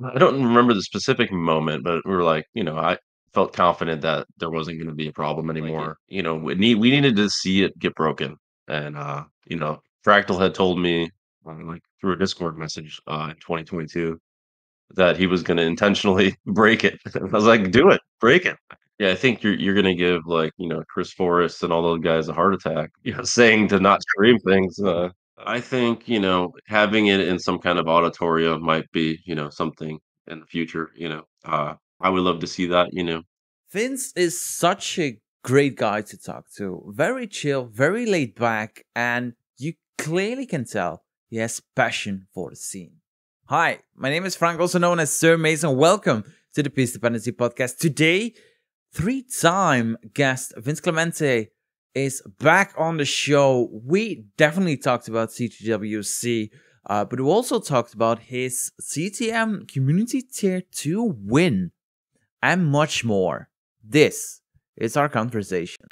I don't remember the specific moment, but we were like, I felt confident that there wasn't going to be a problem anymore. We needed to see it get broken, and Fractal had told me like through a Discord message in 2022 that he was going to intentionally break it. I was like, do it, break it. Yeah, I think you're gonna give like Chris Forrest and all those guys a heart attack. Saying to not stream things. I think having it in some kind of auditorium might be something in the future. I would love to see that. Vince is such a great guy to talk to. Very chill, very laid back, and you clearly can tell he has passion for the scene. Hi, my name is Frank, also known as Sir Mason. Welcome to the Peace Dependency Podcast. Today, three-time guest Vince Clemente is back on the show. We definitely talked about CTWC, but we also talked about his CTM Community Tier 2 win and much more. This is our conversation.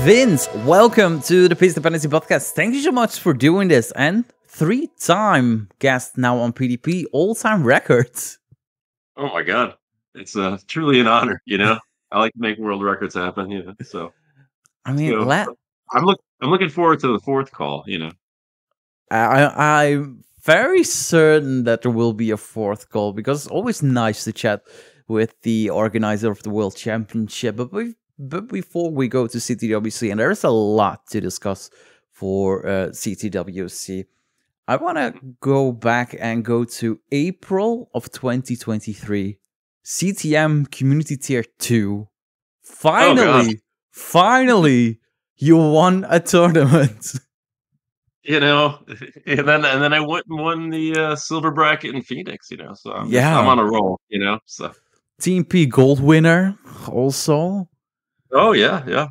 Vince, welcome to the Peace Dependency Podcast. Thank you so much for doing this. And three-time guest now on PDP, all-time records. Oh my God. It's truly an honor, I like to make world records happen, so. I mean, I'm looking forward to the fourth call, I'm very certain that there will be a fourth call because it's always nice to chat with the organizer of the World Championship. But before we go to CTWC, and there's a lot to discuss for CTWC, I want to go back and go to April of 2023. CTM Community Tier 2. Finally, you won a tournament. And then I went and won the silver bracket in Phoenix, so I'm on a roll, so. Team P gold winner also. Oh yeah.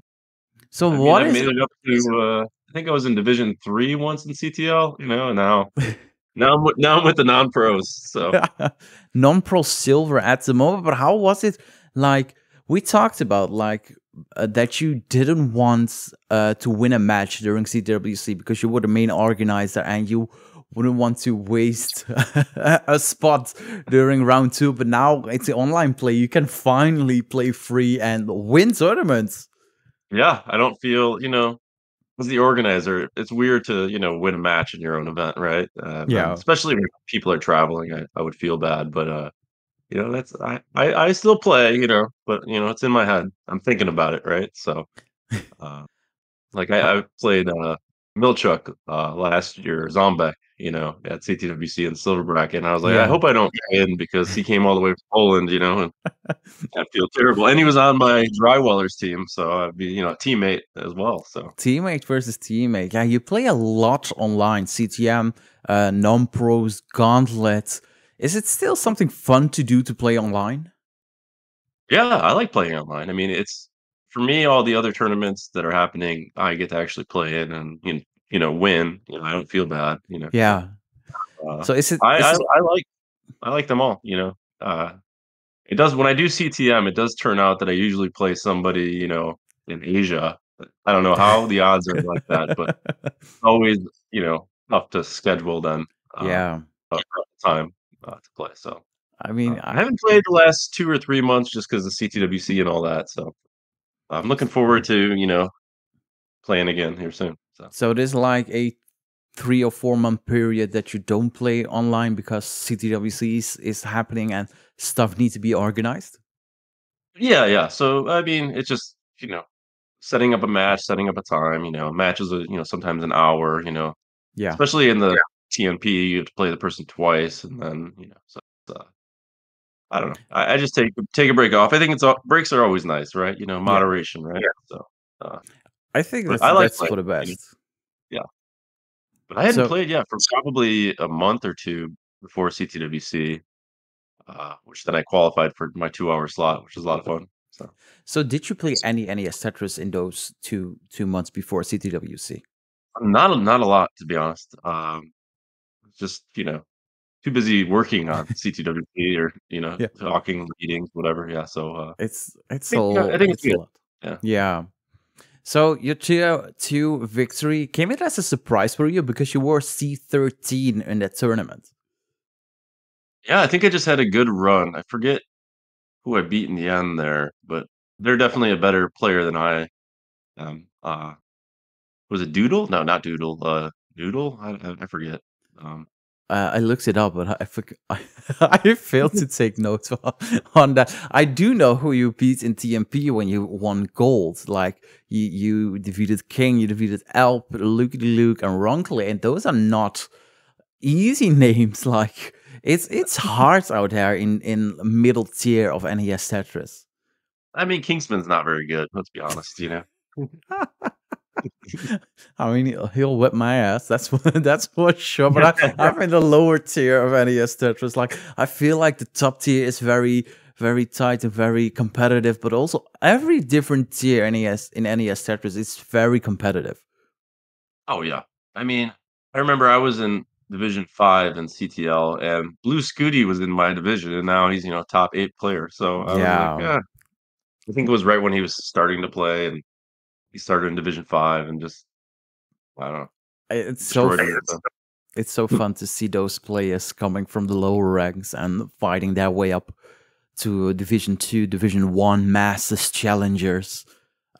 So I made it up to I think I was in Division 3 once in CTL, and now I'm with the non-pros. So non-pro silver at the moment. But how was it? Like we talked about, that you didn't want to win a match during CTWC because you were the main organizer and you wouldn't want to waste a spot during round 2. But now it's the online play. You can finally play free and win tournaments. Yeah, I don't feel, as the organizer, it's weird to, win a match in your own event, right? Yeah. Especially when people are traveling, I would feel bad. But, that's I still play, but, it's in my head. I'm thinking about it, right? So, I played Milchuk last year, Zombek, at CTWC in silver bracket, and I was like, I hope I don't win because he came all the way from Poland, and I feel terrible. And he was on my Drywellers team, so I'd be, a teammate as well. So teammate versus teammate. Yeah, you play a lot online. CTM, non-pros, gauntlets. Is it still something fun to do to play online? Yeah, I like playing online. I mean, it's for me, all the other tournaments that are happening, I get to actually play in and win. I don't feel bad. Yeah. So is it? I like them all. It does when I do CTM. It does turn out that I usually play somebody in Asia. I don't know how the odds are like that, but it's always tough to schedule then. Time to play. So I mean, I haven't played the last 2 or 3 months just because of CTWC and all that. So I'm looking forward to playing again here soon. So there's like a 3 or 4 month period that you don't play online because CTWC is happening and stuff needs to be organized. Yeah. So I mean, it's just setting up a match, setting up a time. Matches are sometimes an hour. Yeah. Especially in the TNP, you have to play the person twice, and then I don't know. I just take a break off. I think breaks are always nice, right? You know, Yeah, moderation, right? Yeah. So, uh, I think but I like that's playing. for the You know? best. Yeah, but I hadn't So played for probably a month or two before CTWC, which then I qualified for my 2 hour slot, which was a lot of fun. So so did you play any NES Tetris in those two months before CTWC? not a lot to be honest. Just too busy working on CTWC or Yeah, talking meetings, whatever. Yeah, so I think it's it's a good. lot. Yeah. Yeah. So your two victory came it as a surprise for you because you were C13 in that tournament. Yeah, I think I just had a good run. I forget who I beat in the end there, but they're definitely a better player than I am. Was it Doodle? No, not Doodle. Doodle? I forget. Um, I looked it up, but I failed to take notes on that. I do know who you beat in TMP when you won gold. Like you defeated King, you defeated Alp, Luke, and Ronkley, and those are not easy names. Like it's hard out there in middle tier of NES Tetris. I mean, Kingsman's not very good. Let's be honest. I mean, he'll whip my ass. That's for sure. But I'm in the lower tier of NES Tetris. Like, I feel like the top tier is very, very tight and very competitive. But also, every different tier in NES Tetris is very competitive. Oh yeah. I mean, I remember I was in Division 5 in CTL, and Blue Scooty was in my division, and now he's top 8 player. So I was like, Yeah, yeah. I think it was right when he was starting to play, and he started in Division 5, and just I don't know, it's so destroyed me. So. it's so fun to see those players coming from the lower ranks and fighting their way up to Division 2, Division 1, Masters Challengers.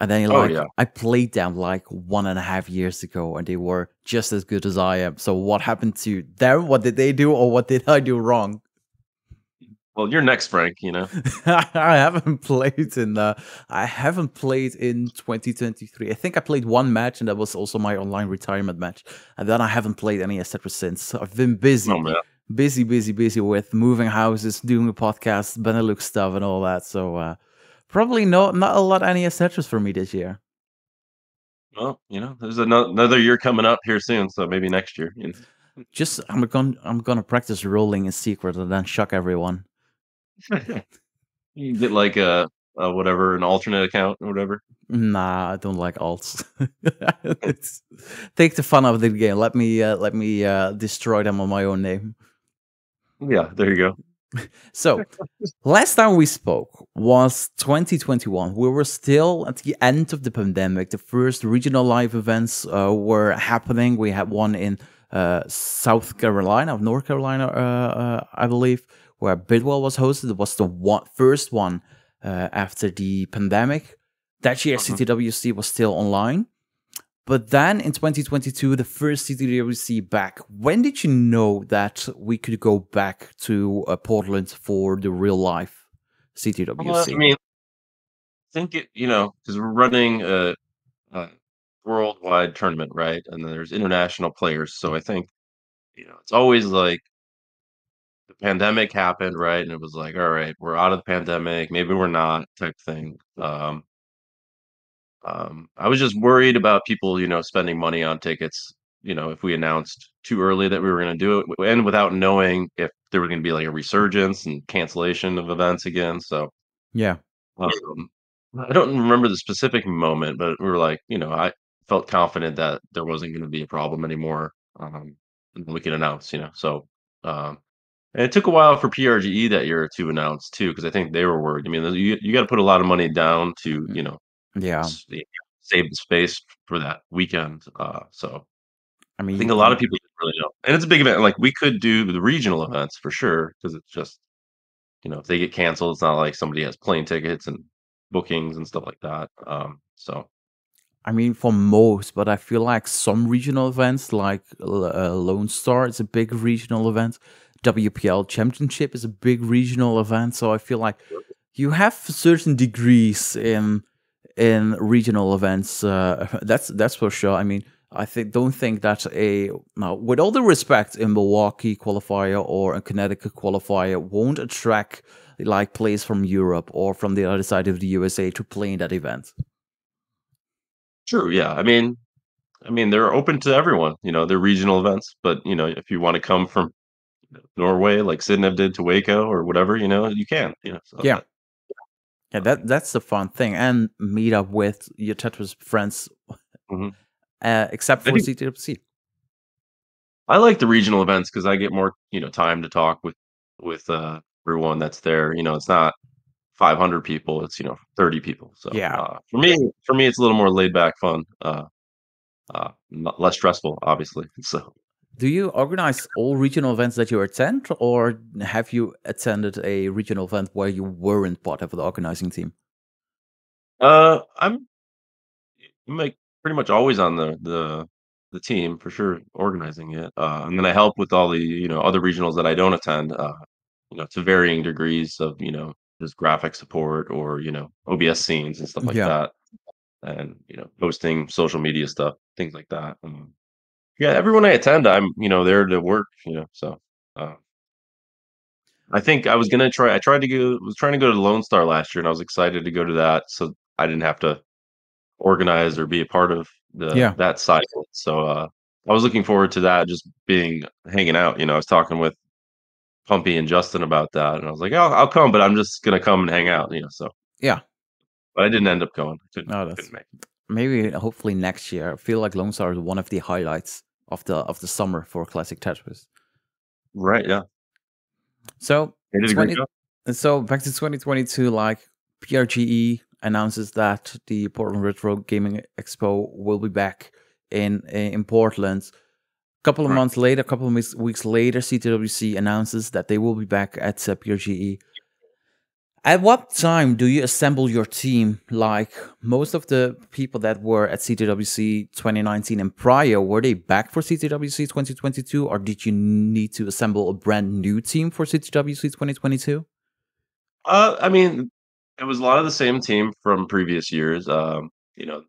And then you're Oh like, yeah. I played them like 1.5 years ago and they were just as good as I am. So what happened to them? What did they do or what did I do wrong? Well, you're next, Frank. I haven't played in I haven't played in 2023. I think I played one match and that was also my online retirement match. And then I haven't played any etc since. I've been Oh busy. man. Busy with moving houses, doing a podcast, Benelux stuff and all that. So probably not a lot of NES Tetris for me this year. Well, there's another year coming up here soon, so maybe next year. Just I'm gonna practice rolling in secret and then shock everyone. You get like whatever, an alternate account or whatever. Nah, I don't like alts. Take the fun out of the game. Let me destroy them on my own name. Yeah, there you go. So last time we spoke was 2021. We were still at the end of the pandemic. The first regional live events were happening. We had one in South Carolina, North Carolina, I believe, where Bidwell was hosted. It was the first one after the pandemic. That year, CTWC was still online. But then in 2022, the first CTWC back. When did you know that we could go back to Portland for the real life CTWC? Well, I mean, I think because we're running a worldwide tournament, right? And then there's international players, so I think it's always like the pandemic happened, right? And it was like, all right, we're out of the pandemic, maybe we're not, type thing. I was just worried about people, spending money on tickets. If we announced too early that we were going to do it, and without knowing if there was going to be like a resurgence and cancellation of events again. So, Yeah. um, I don't remember the specific moment, but we were like, I felt confident that there wasn't going to be a problem anymore. And we could announce, So, and it took a while for PRGE that year to announce too, because I think they were worried. I mean, you got to put a lot of money down to, Yeah. save the space for that weekend. So I I think mean, a lot of people didn't really know, and it's a big event. Like we could do the regional events for sure, because it's just if they get canceled, it's not like somebody has plane tickets and bookings and stuff like that. So I mean, for most, but I feel like some regional events, like Lone Star, is a big regional event. WPL Championship is a big regional event. So I feel like you have certain degrees in regional events. That's for sure. I mean, don't think that now, with all the respect, a Milwaukee qualifier or a Connecticut qualifier won't attract like players from Europe or from the other side of the USA to play in that event. True, yeah. I mean, they're open to everyone. They're regional events, but if you want to come from Norway, like Sydnev did to Waco or whatever, you can. So Yeah. Yeah, that's the fun thing, and meet up with your Tetris friends, mhm. except I for think CTWC. I like the regional events because I get more, time to talk with everyone that's there. It's not 500 people; it's 30 people. So Yeah. for me, it's a little more laid back, fun, less stressful, obviously. So Do you organize all regional events that you attend, or have you attended a regional event where you weren't part of the organizing team? I'm like pretty much always on the team for sure, organizing it, and then I help with all the other regionals that I don't attend, to varying degrees of just graphic support or OBS scenes and stuff like Yeah. that, and posting social media stuff, things like that. Yeah, everyone I attend, I'm there to work, so. Uh, I think I was gonna try. I tried to go. Was trying to go to Lone Star last year, and I was excited to go to that, so I didn't have to organize or be a part of Yeah. that side of it. So, I was looking forward to that just being hanging out, I was talking with Pumpy and Justin about that, and I was like, I'll come, but I'm just gonna come and hang out," so Yeah. but I didn't end up going. I couldn't No, couldn't that's make it. maybe hopefully next year. I feel like Lone Star is one of the highlights of the summer for classic Tetris. Right, yeah. So They did a great 20 job. so back to 2022, like PRGE announces that the Portland Retro Gaming Expo will be back in Portland. Couple of Right. months later, a couple of weeks later, CTWC announces that they will be back at PRGE. At what time do you assemble your team? Like most of the people that were at CTWC 2019 and prior, were they back for CTWC 2022, or did you need to assemble a brand new team for CTWC 2022? I mean, it was a lot of the same team from previous years, you know,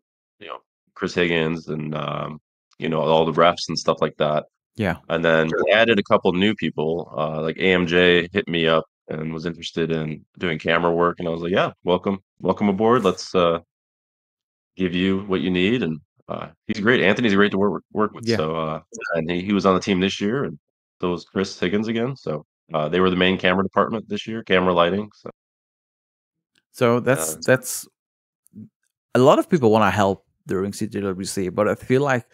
Chris Higgins and, all the refs and stuff like that. Yeah, And then we added a couple new people, like AMJ hit me up and was interested in doing camera work, and I was like, "Yeah, welcome aboard. Let's, give you what you need," and, he's great. Anthony's great to work with, yeah. so, and he was on the team this year, and so was Chris Higgins again, so, they were the main camera department this year, camera lighting, so, So uh that's a lot of people want to help during CTWC, but I feel like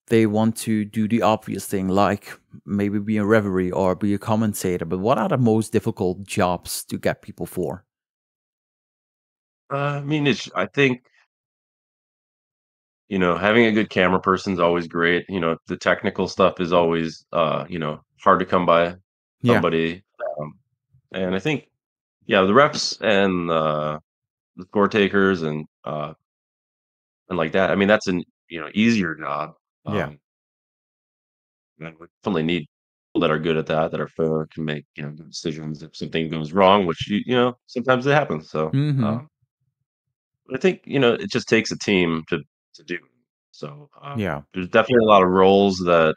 they want to do the obvious thing, like maybe be a referee or be a commentator. But what are the most difficult jobs to get people for? I mean, I think, having a good camera person is always great. The technical stuff is always, hard to come by Yeah, somebody. Um, and I think, yeah, the reps and the score takers and like that. I mean, that's an easier job. yeah. Um, and we definitely need people that are good at that, that are fair, can make good decisions if something goes wrong, which sometimes it happens. So, Hmm. I think, it just takes a team to do. So, Yeah. there's definitely a lot of roles that,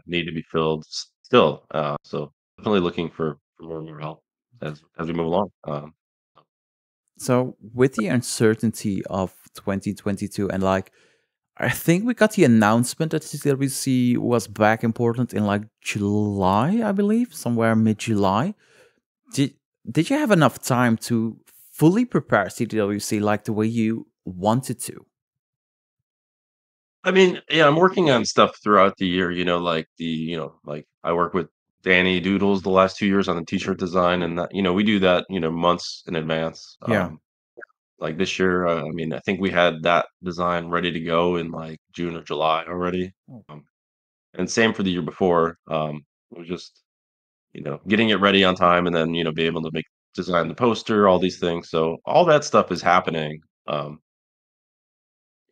need to be filled still, so definitely looking for more and more help as we move along. So with the uncertainty of 2022 and like I think we got the announcement that CWC was back in Portland in like July, I believe, somewhere mid-July. Did did you have enough time to fully prepare CTWC like the way you wanted to? I mean, yeah, I'm working on stuff throughout the year, like like I work with Danny Doodles the last 2 years on the t-shirt design, and that we do that, months in advance. Yeah. Like this year, I mean, I think we had that design ready to go in like June or July already. Oh. Um, and same for the year before. It was just, getting it ready on time and then, be able to design the poster, all these things. So all that stuff is happening, um,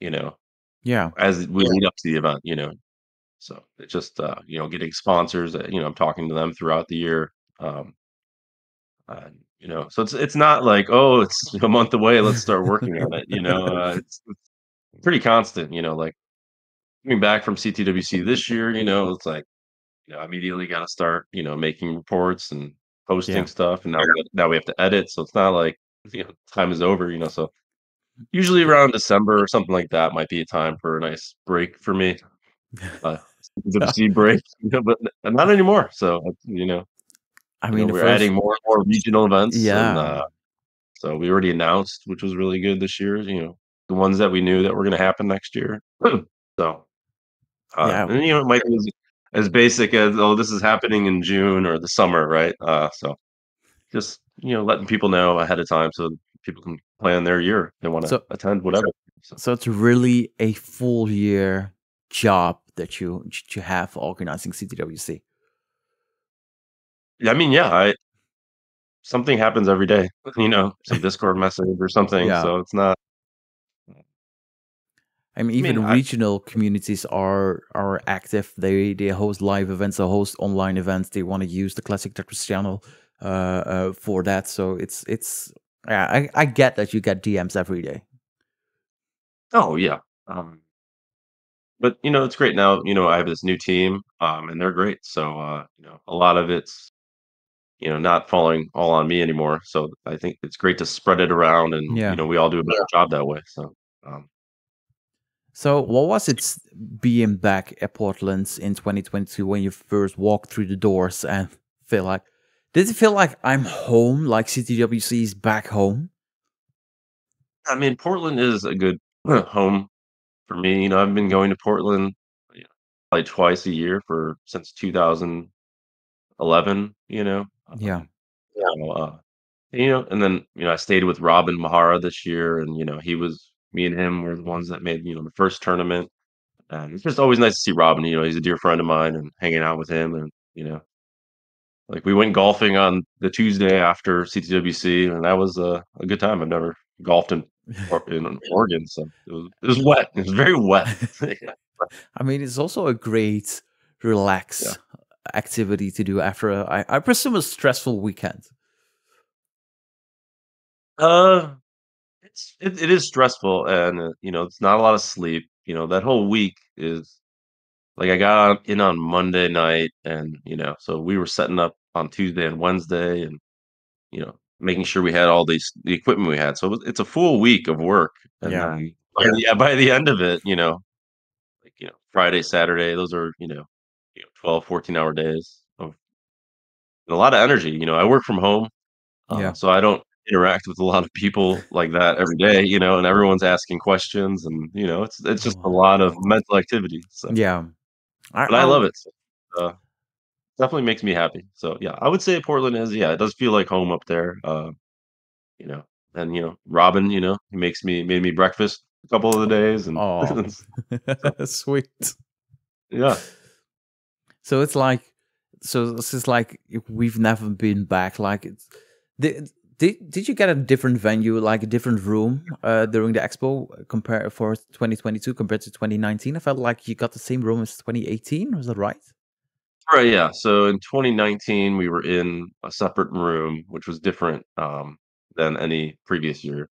you know, Yeah. as we lead up to the event, So it's just, getting sponsors, I'm talking to them throughout the year. Um, so it's not like, oh, it's a month away. Let's start working on it. It's pretty constant, like coming back from CTWC this year, it's like, I immediately got to start, making reports and posting Yeah. stuff, and now we have to edit, so it's not like time is over, so usually around December or something like that might be a time for a nice break for me, uh, CTWC break, but not anymore. So I mean, the we're adding first, more and more regional events, and yeah. so we already announced, which was really good this year. The ones that we knew that were going to happen next year. So Yeah. and it might be as basic as, oh, this is happening in June or the summer, right? So just letting people know ahead of time so people can plan their year if they want to So, attend whatever. So so it's really a full year job that you have organizing CTWC. yeah, I mean, yeah, I something happens every day, some Discord message or something. Yeah. So it's not. I mean, I mean, even regional communities are active. They host live events, they host online events. They want to use the Classic Tetris channel for that. So it's yeah. I get that you get DMs every day. oh yeah, um, but it's great now. I have this new team, and they're great. So a lot of it's not falling all on me anymore. So I think it's great to spread it around, and Yeah. we all do a better job that way. So um, So what was it being back at Portland in 2022 when you first walked through the doors and feel like? Did it feel like I'm home, like CTWC is back home? I mean, Portland is a good home for me. I've been going to Portland, you know, like twice a year for since 2011. Yeah, So, and then I stayed with Robin Mahara this year, and me and him were the ones that made the first tournament. And it's just always nice to see Robin. He's a dear friend of mine, and hanging out with him, and like we went golfing on the Tuesday after CTWC, and that was a good time. I've never golfed in Oregon, so it was wet. It was very wet. Yeah. I mean it's also a great Yeah. relax activity to do after I presume a stressful weekend. Uh, it is stressful, and it's not a lot of sleep. That whole week is like I got in on Monday night, and so we were setting up on Tuesday and Wednesday, and making sure we had all the equipment we had. So it's a full week of work, and Yeah. then by the end of it, like Friday, Saturday, those are 12, 14-hour days of a lot of energy. I work from home, Yeah. so I don't interact with a lot of people like that every day. And everyone's asking questions, and it's just a Oh. lot of mental activity. So, Yeah. but I I love it. So, definitely makes me happy. So yeah, I would say Portland is, yeah, it does feel like home up there. You know, and Robin, he made me breakfast a couple of the days, and oh so sweet. yeah. So it's like, so this is like we've never been back. Like, did you get a different venue, like a different room, during the expo compare for 2022 compared to 2019? I felt like you got the same room as 2018. Was that right? Right, yeah. So in 2019, we were in a separate room, which was different than any previous year.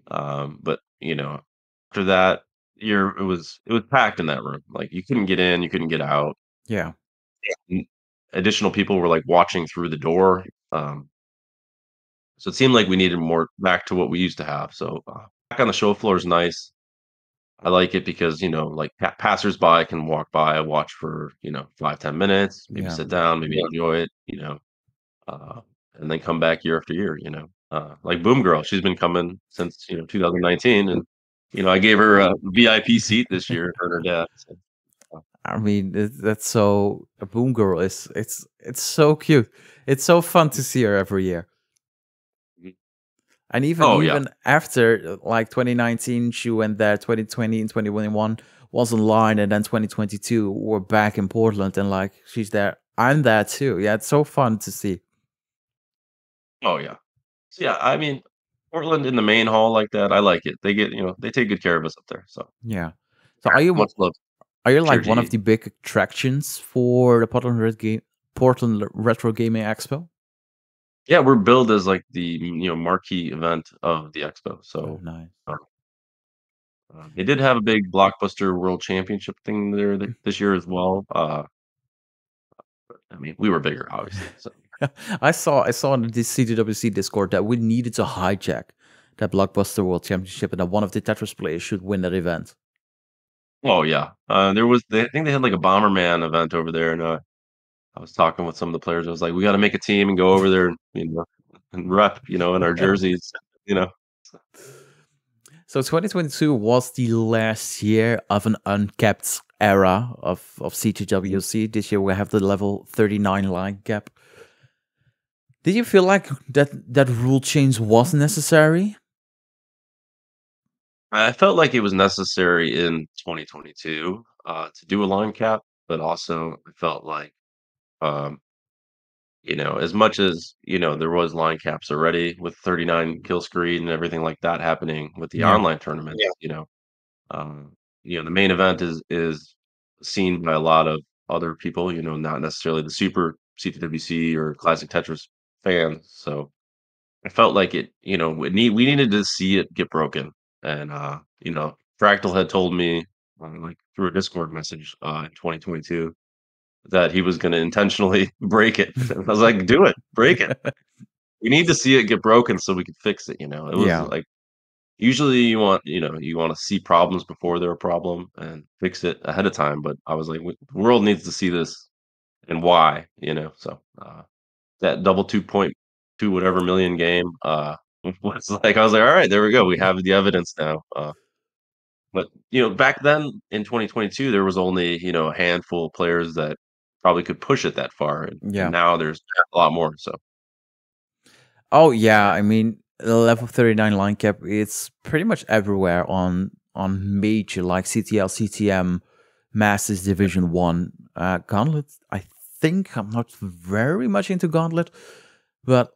But after that year, it was packed in that room. Like you couldn't get in, you couldn't get out. Yeah, N- Additional people were like watching through the door. So it seemed like we needed more back to what we used to have. So back on the show floor is nice. I like it because like passersby can walk by, watch for 5-10 minutes, maybe yeah. sit down, maybe enjoy it. Uh, and then come back year after year, like Boom Girl, she's been coming since, 2019, and, I gave her a VIP seat this year, her and her dad, so, uh, I mean, that's so. A Boom Girl is it's so cute. It's so fun to see her every year. mhm. And even Oh, yeah. even after like 2019, she went there. 2020 and 2021 was online, and then 2022 we're back in Portland, and like she's there. I'm there too. Yeah, it's so fun to see. Oh, yeah. So, yeah, I mean, Portland in the main hall like that, I like it. They take good care of us up there, so, Yeah. So yeah, much love, are you Tier like one of G. the big attractions for the Portland Retro Gaming Expo? Yeah, we're billed as, like, the, marquee event of the expo, Oh, so, nice. uh, They did have a big blockbuster world championship thing there this year as well. I mean, we were bigger, obviously. So, I saw in the CTWC Discord that we needed to hijack that Blockbuster World Championship and that one of the Tetris players should win that event. oh yeah, I think they had like a Bomberman event over there, and I was talking with some of the players. I was like, we got to make a team and go over there, and and rep, in our jerseys, you know. So 2022 was the last year of an uncapped era of CTWC. This year we have the level 39 line cap. Did you feel like that rule change was necessary? I felt like it was necessary in 2022 to do a line cap, but also I felt like, um, as much as there was line caps already with 39 kill screen and everything like that happening with the Yeah. online tournaments. Um, the main event is seen by a lot of other people. Not necessarily the super CTWC or classic Tetris fans. So I felt like we needed to see it get broken, and Fractal had told me like through a Discord message in 2022 that he was going to intentionally break it. I was like, do it, break it. We need to see it get broken so we could fix it. It was Yeah. like usually you want to see problems before they're a problem and fix it ahead of time. But I was like, the world needs to see this and why. So that double 2.2 whatever million game was like I was like, all right, there we go. We have the evidence now. But back then in 2022, there was only a handful of players that probably could push it that far, and Yeah. now there's a lot more. So Oh yeah, I mean the level 39 line cap it's pretty much everywhere on major like CTL, CTM, Masters Division 1, Gauntlet. I think I'm not very much into Gauntlet, but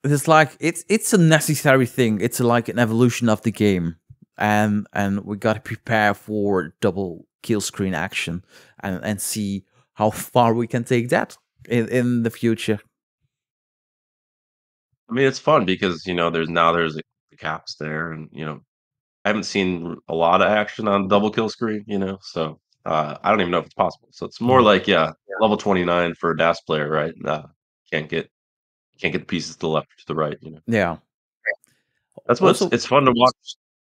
it's like it's a necessary thing. It's like an evolution of the game. And we got to prepare for double kill screen action and see how far we can take that in the future. I mean, it's fun because there's the caps there, and I haven't seen a lot of action on double kill screen. So I don't even know if it's possible. So it's more Yeah. like level 29 for a DAS player, right? Can't get can't get the pieces to the left or to the right. Yeah. That's what's Also, it's fun to watch.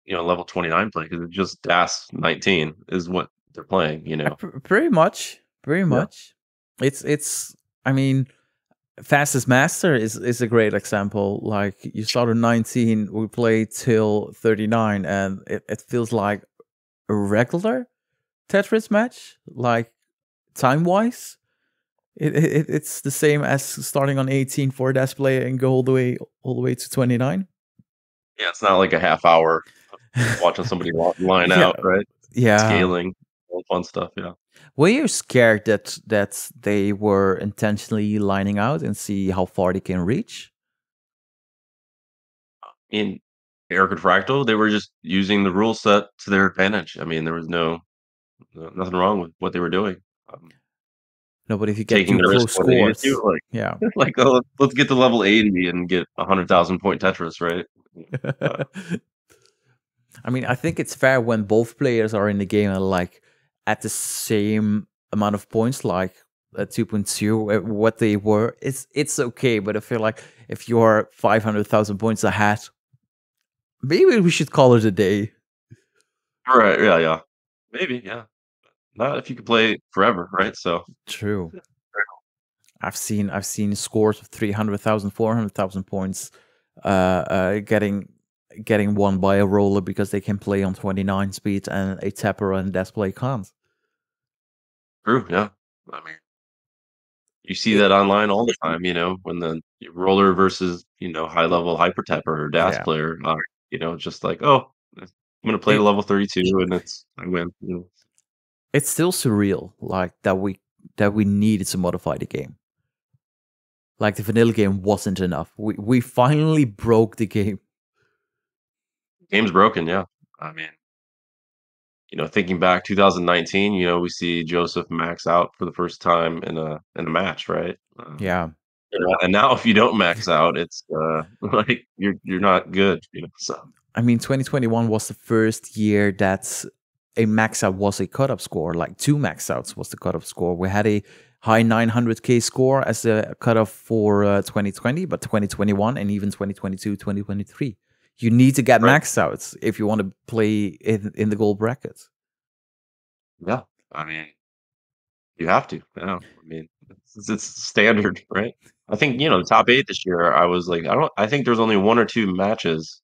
Level 29 play because it's just DAS 19 is what they're playing. pretty much, pretty Yeah. much. It's. I mean, fastest master is a great example. Like you start at 19, we play till 39, and it feels like a regular Tetris match, like time wise. It's the same as starting on 18 for a desk player and go all the way to 29. Yeah, it's not like a half hour watching somebody line Yeah, out, right? yeah. Scaling, all fun stuff. Yeah. Were you scared that they were intentionally lining out and see how far they can reach? In Eric and Fractal, they were just using the rule set to their advantage. I mean, there was nothing wrong with what they were doing. Um, No, but if you get Taking too the risk close when they needed to, scores, like yeah. like, "Oh, let's get to level 80 and get 100,000 point Tetris," right? Uh, I mean, I think it's fair when both players are in the game and like at the same amount of points, like 2.2, what they were. It's okay, but I feel like if you're 500,000 points ahead, maybe we should call it a day. right, yeah, yeah. Maybe, yeah. Not if you could play forever, right? So True. I've seen scores of 300,000, 400,000 points, getting won by a roller because they can play on 29 speed and a tapper and display can't. true, yeah. I mean, you see It, that online all the time, when the roller versus, high level hyper tapper or DAS yeah, player, it's just like, "Oh, I'm gonna play to it level 32 and I win." it's still surreal, like that we needed to modify the game. Like the vanilla game wasn't enough. We finally broke the game. Game's broken, yeah. I mean, thinking back 2019, we see Joseph max out for the first time in a match, right? Yeah, And now if you don't max out, it's like you're not good, so I mean, 2021 was the first year that a max out was a cutoff score. Like 2 max outs was the cutoff score. We had a high 900K score as a cutoff for 2020, but 2021 and even 2022, 2023. You need to get max outs if you want to play in the gold bracket. Yeah, I mean, you have to. I mean, it's standard, right? I think the top 8 this year. I was like, I think there's only 1 or 2 matches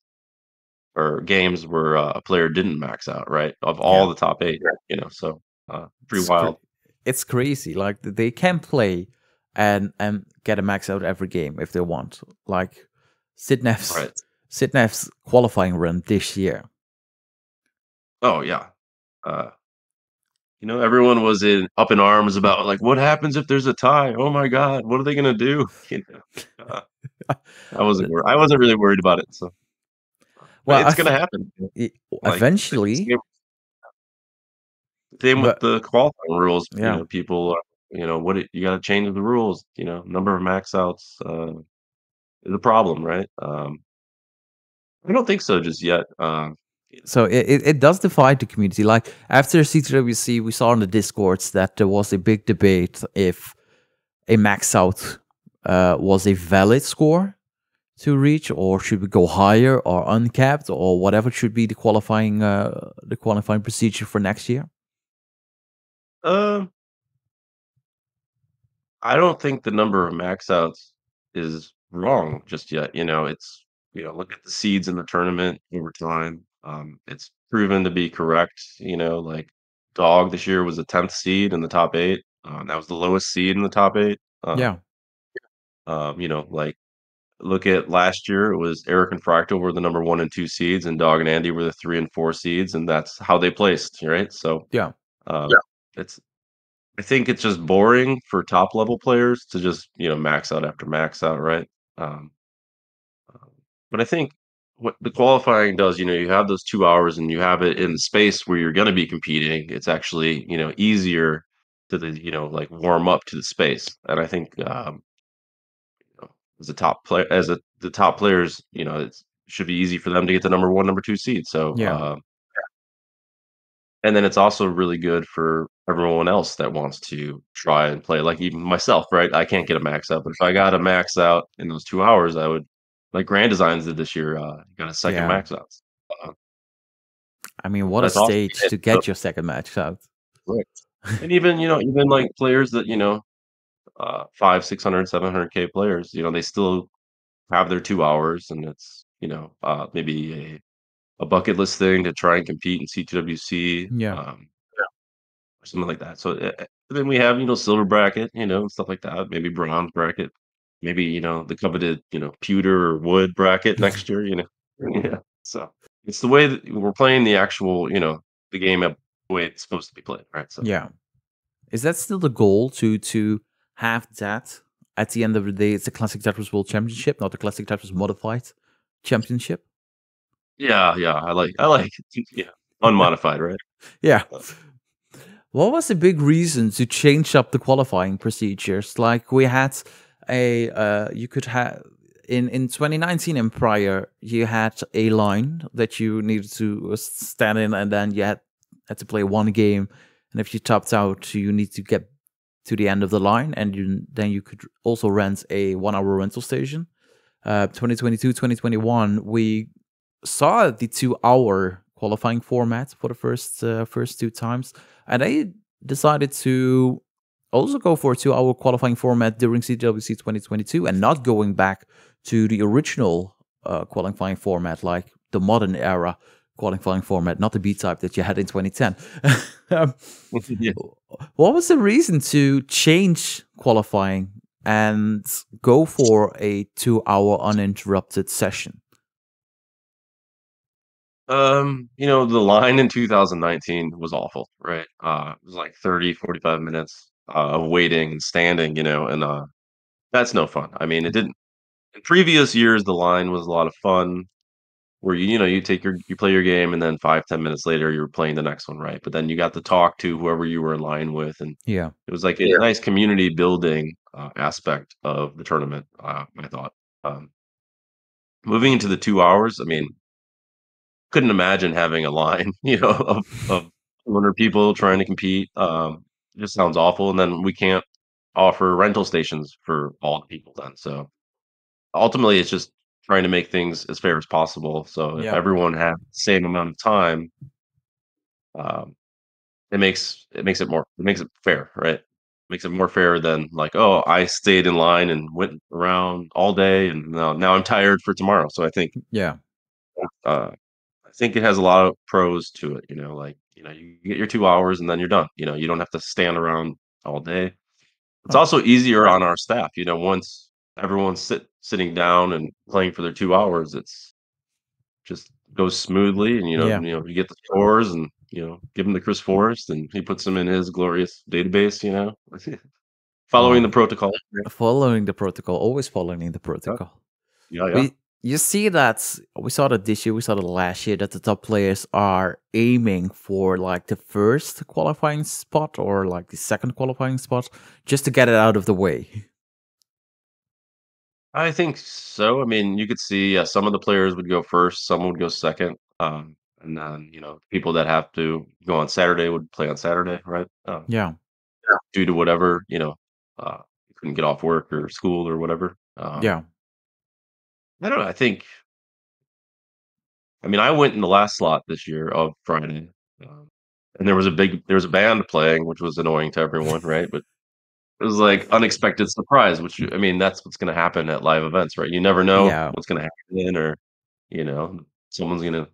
or games where a player didn't max out, right? Of all the top 8, so pretty wild. It's crazy. Like they can play and get a max out every game if they want. Like Sidnev's qualifying run this year. Oh yeah. Everyone was up in arms about like, what happens if there's a tie? Oh my God, what are they gonna do? I wasn't really worried about it. So, well, it's gonna happen eventually. Same with the qualifying rules. People, what you got to change the rules. Number of max outs is a problem, right? I don't think so just yet. So it does divide the community. Like after CTWC, we saw on the Discords that there was a big debate if a max out was a valid score to reach, or should we go higher or uncapped, or whatever should be the qualifying procedure for next year. I don't think the number of max outs is wrong just yet. It's look at the seeds in the tournament over time. It's proven to be correct. Like Dog this year was a 10th seed in the top 8. That was the lowest seed in the top 8. Like look at last year, it was Eric and Fractal were the number 1 and 2 seeds, and Dog and Andy were the 3 and 4 seeds, and that's how they placed, right? So it's. I think it's just boring for top level players to just max out after max out, right? Um, but I think what the qualifying does, you have those 2 hours and you have it in the space where you're going to be competing. It's actually easier to like warm up to the space, and I think as a top player, the top players, it should be easy for them to get the number 1, number 2 seed. So and then it's also really good for everyone else that wants to try and play, like even myself, right? I can't get a max out, but if I got a max out in those 2 hours, I would, like Grand Designs did this year, got a second max out. I mean, what a stage awesome to get your second max out. Right. And even, even like players that, 500, 600, 700K players, they still have their 2 hours, and it's, maybe a bucket list thing to try and compete in CTWC. Or something like that. So then we have, silver bracket, stuff like that. Maybe bronze bracket. Maybe, the coveted, pewter or wood bracket next year, Yeah. So it's the way that we're playing the actual, the game the way it's supposed to be played, right? So is that still the goal to have that at the end of the day? It's the Classic Tetris World Championship, not the Classic Tetris Modified Championship. Yeah, I like unmodified, right? What was the big reason to change up the qualifying procedures? Like we had you could have in 2019 and prior, you had a line that you needed to stand in, and then you had to play one game. And if you topped out, you need to get to the end of the line, and then you could also rent a 1 hour rental station. 2022, 2021, we saw the 2 hour qualifying format for the first 2 times, and I decided to also go for a 2 hour qualifying format during CTWC 2022, and not going back to the original qualifying format, like the modern era qualifying format, not the B type that you had in 2010. What was the reason to change qualifying and go for a 2 hour uninterrupted session? The line in 2019 was awful, right? It was like 30, 45 minutes of waiting and standing, and that's no fun. I mean, it didn't. In previous years, the line was a lot of fun, where you play your game, and then 5, 10 minutes later, you were playing the next one, right? But then you got to talk to whoever you were in line with, and it was like a nice community building aspect of the tournament. I thought moving into the 2 hours, I mean, couldn't imagine having a line, of 200 people trying to compete. It just sounds awful, and then we can't offer rental stations for all the people then. So ultimately, it's just trying to make things as fair as possible. So if Yeah. everyone had the same amount of time, um, it makes it fair, right? Makes it more fair than like, oh, I stayed in line and went around all day, and now I'm tired for tomorrow. So Yeah. uh, I think it has a lot of pros to it. Like you get your 2 hours and then you're done. You don't have to stand around all day. It's Oh, also easier on our staff. Once everyone's sitting down and playing for their 2 hours, it's just goes smoothly, and yeah. you get the scores, and give him to Chris Forrest, and he puts them in his glorious database. Following the Oh, protocol. following the protocol, always following the Yeah, protocol. yeah, yeah. We You see that we saw that this year, we saw that last year that the top players are aiming for like the first qualifying spot or like the second qualifying spot just to get it out of the way. I think so. I mean, you could see some of the players would go first, some would go second, and then people that have to go on Saturday would play on Saturday, right? Yeah, Due to whatever you couldn't get off work or school or whatever. yeah, I don't know. I mean, I went in the last slot this year of Friday, um, and there was a band playing, which was annoying to everyone, right? But it was like unexpected surprise, which I mean, that's what's going to happen at live events, right? You never know yeah. what's going to happen, or someone's going to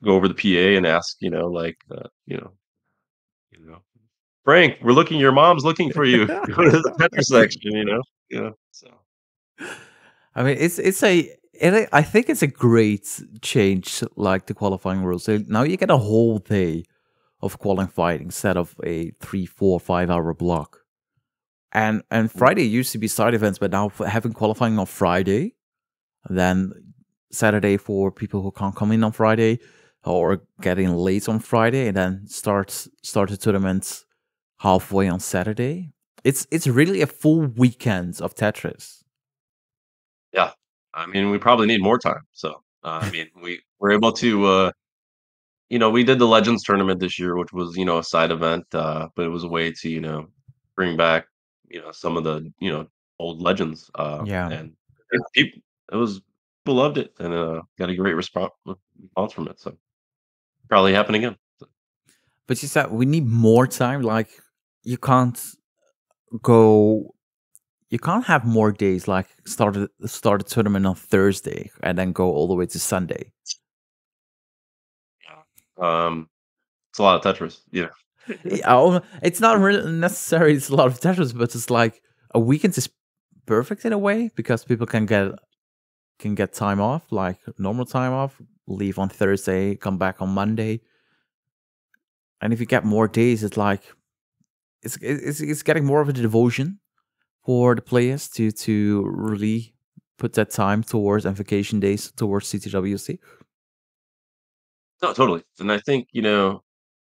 go over the PA and ask, you know, Frank, your mom's looking for you. Go to the Tetris section, yeah. So I mean, I think it's a great change, like the qualifying rules. So now you get a whole day of qualifying instead of a 3, 4, 5 hour block. And Friday used to be side events, but now having qualifying on Friday, then Saturday for people who can't come in on Friday or getting late on Friday, and then start the tournament halfway on Saturday. It's really a full weekend of Tetris. yeah, I mean, we probably need more time. So I mean, we were able to. We did the Legends tournament this year, which was, a side event, but it was a way to, bring back, some of the, old legends, Yeah. and people, it was people loved it, and got a great response from it. So probably happen again. But you said we need more time. Like you can't go you can't have more days like start a tournament on Thursday and then go all the way to Sunday. Yeah. It's a lot of Tetris. Yeah. It's not really necessary. It's a lot of Tetris, but it's like a weekend is perfect in a way because people can get time off, like normal time off, leave on Thursday, come back on Monday. And if you get more days, it's like it's getting more of a devotion for the players to really put that time towards and vacation days towards CTWC. No, totally. And I think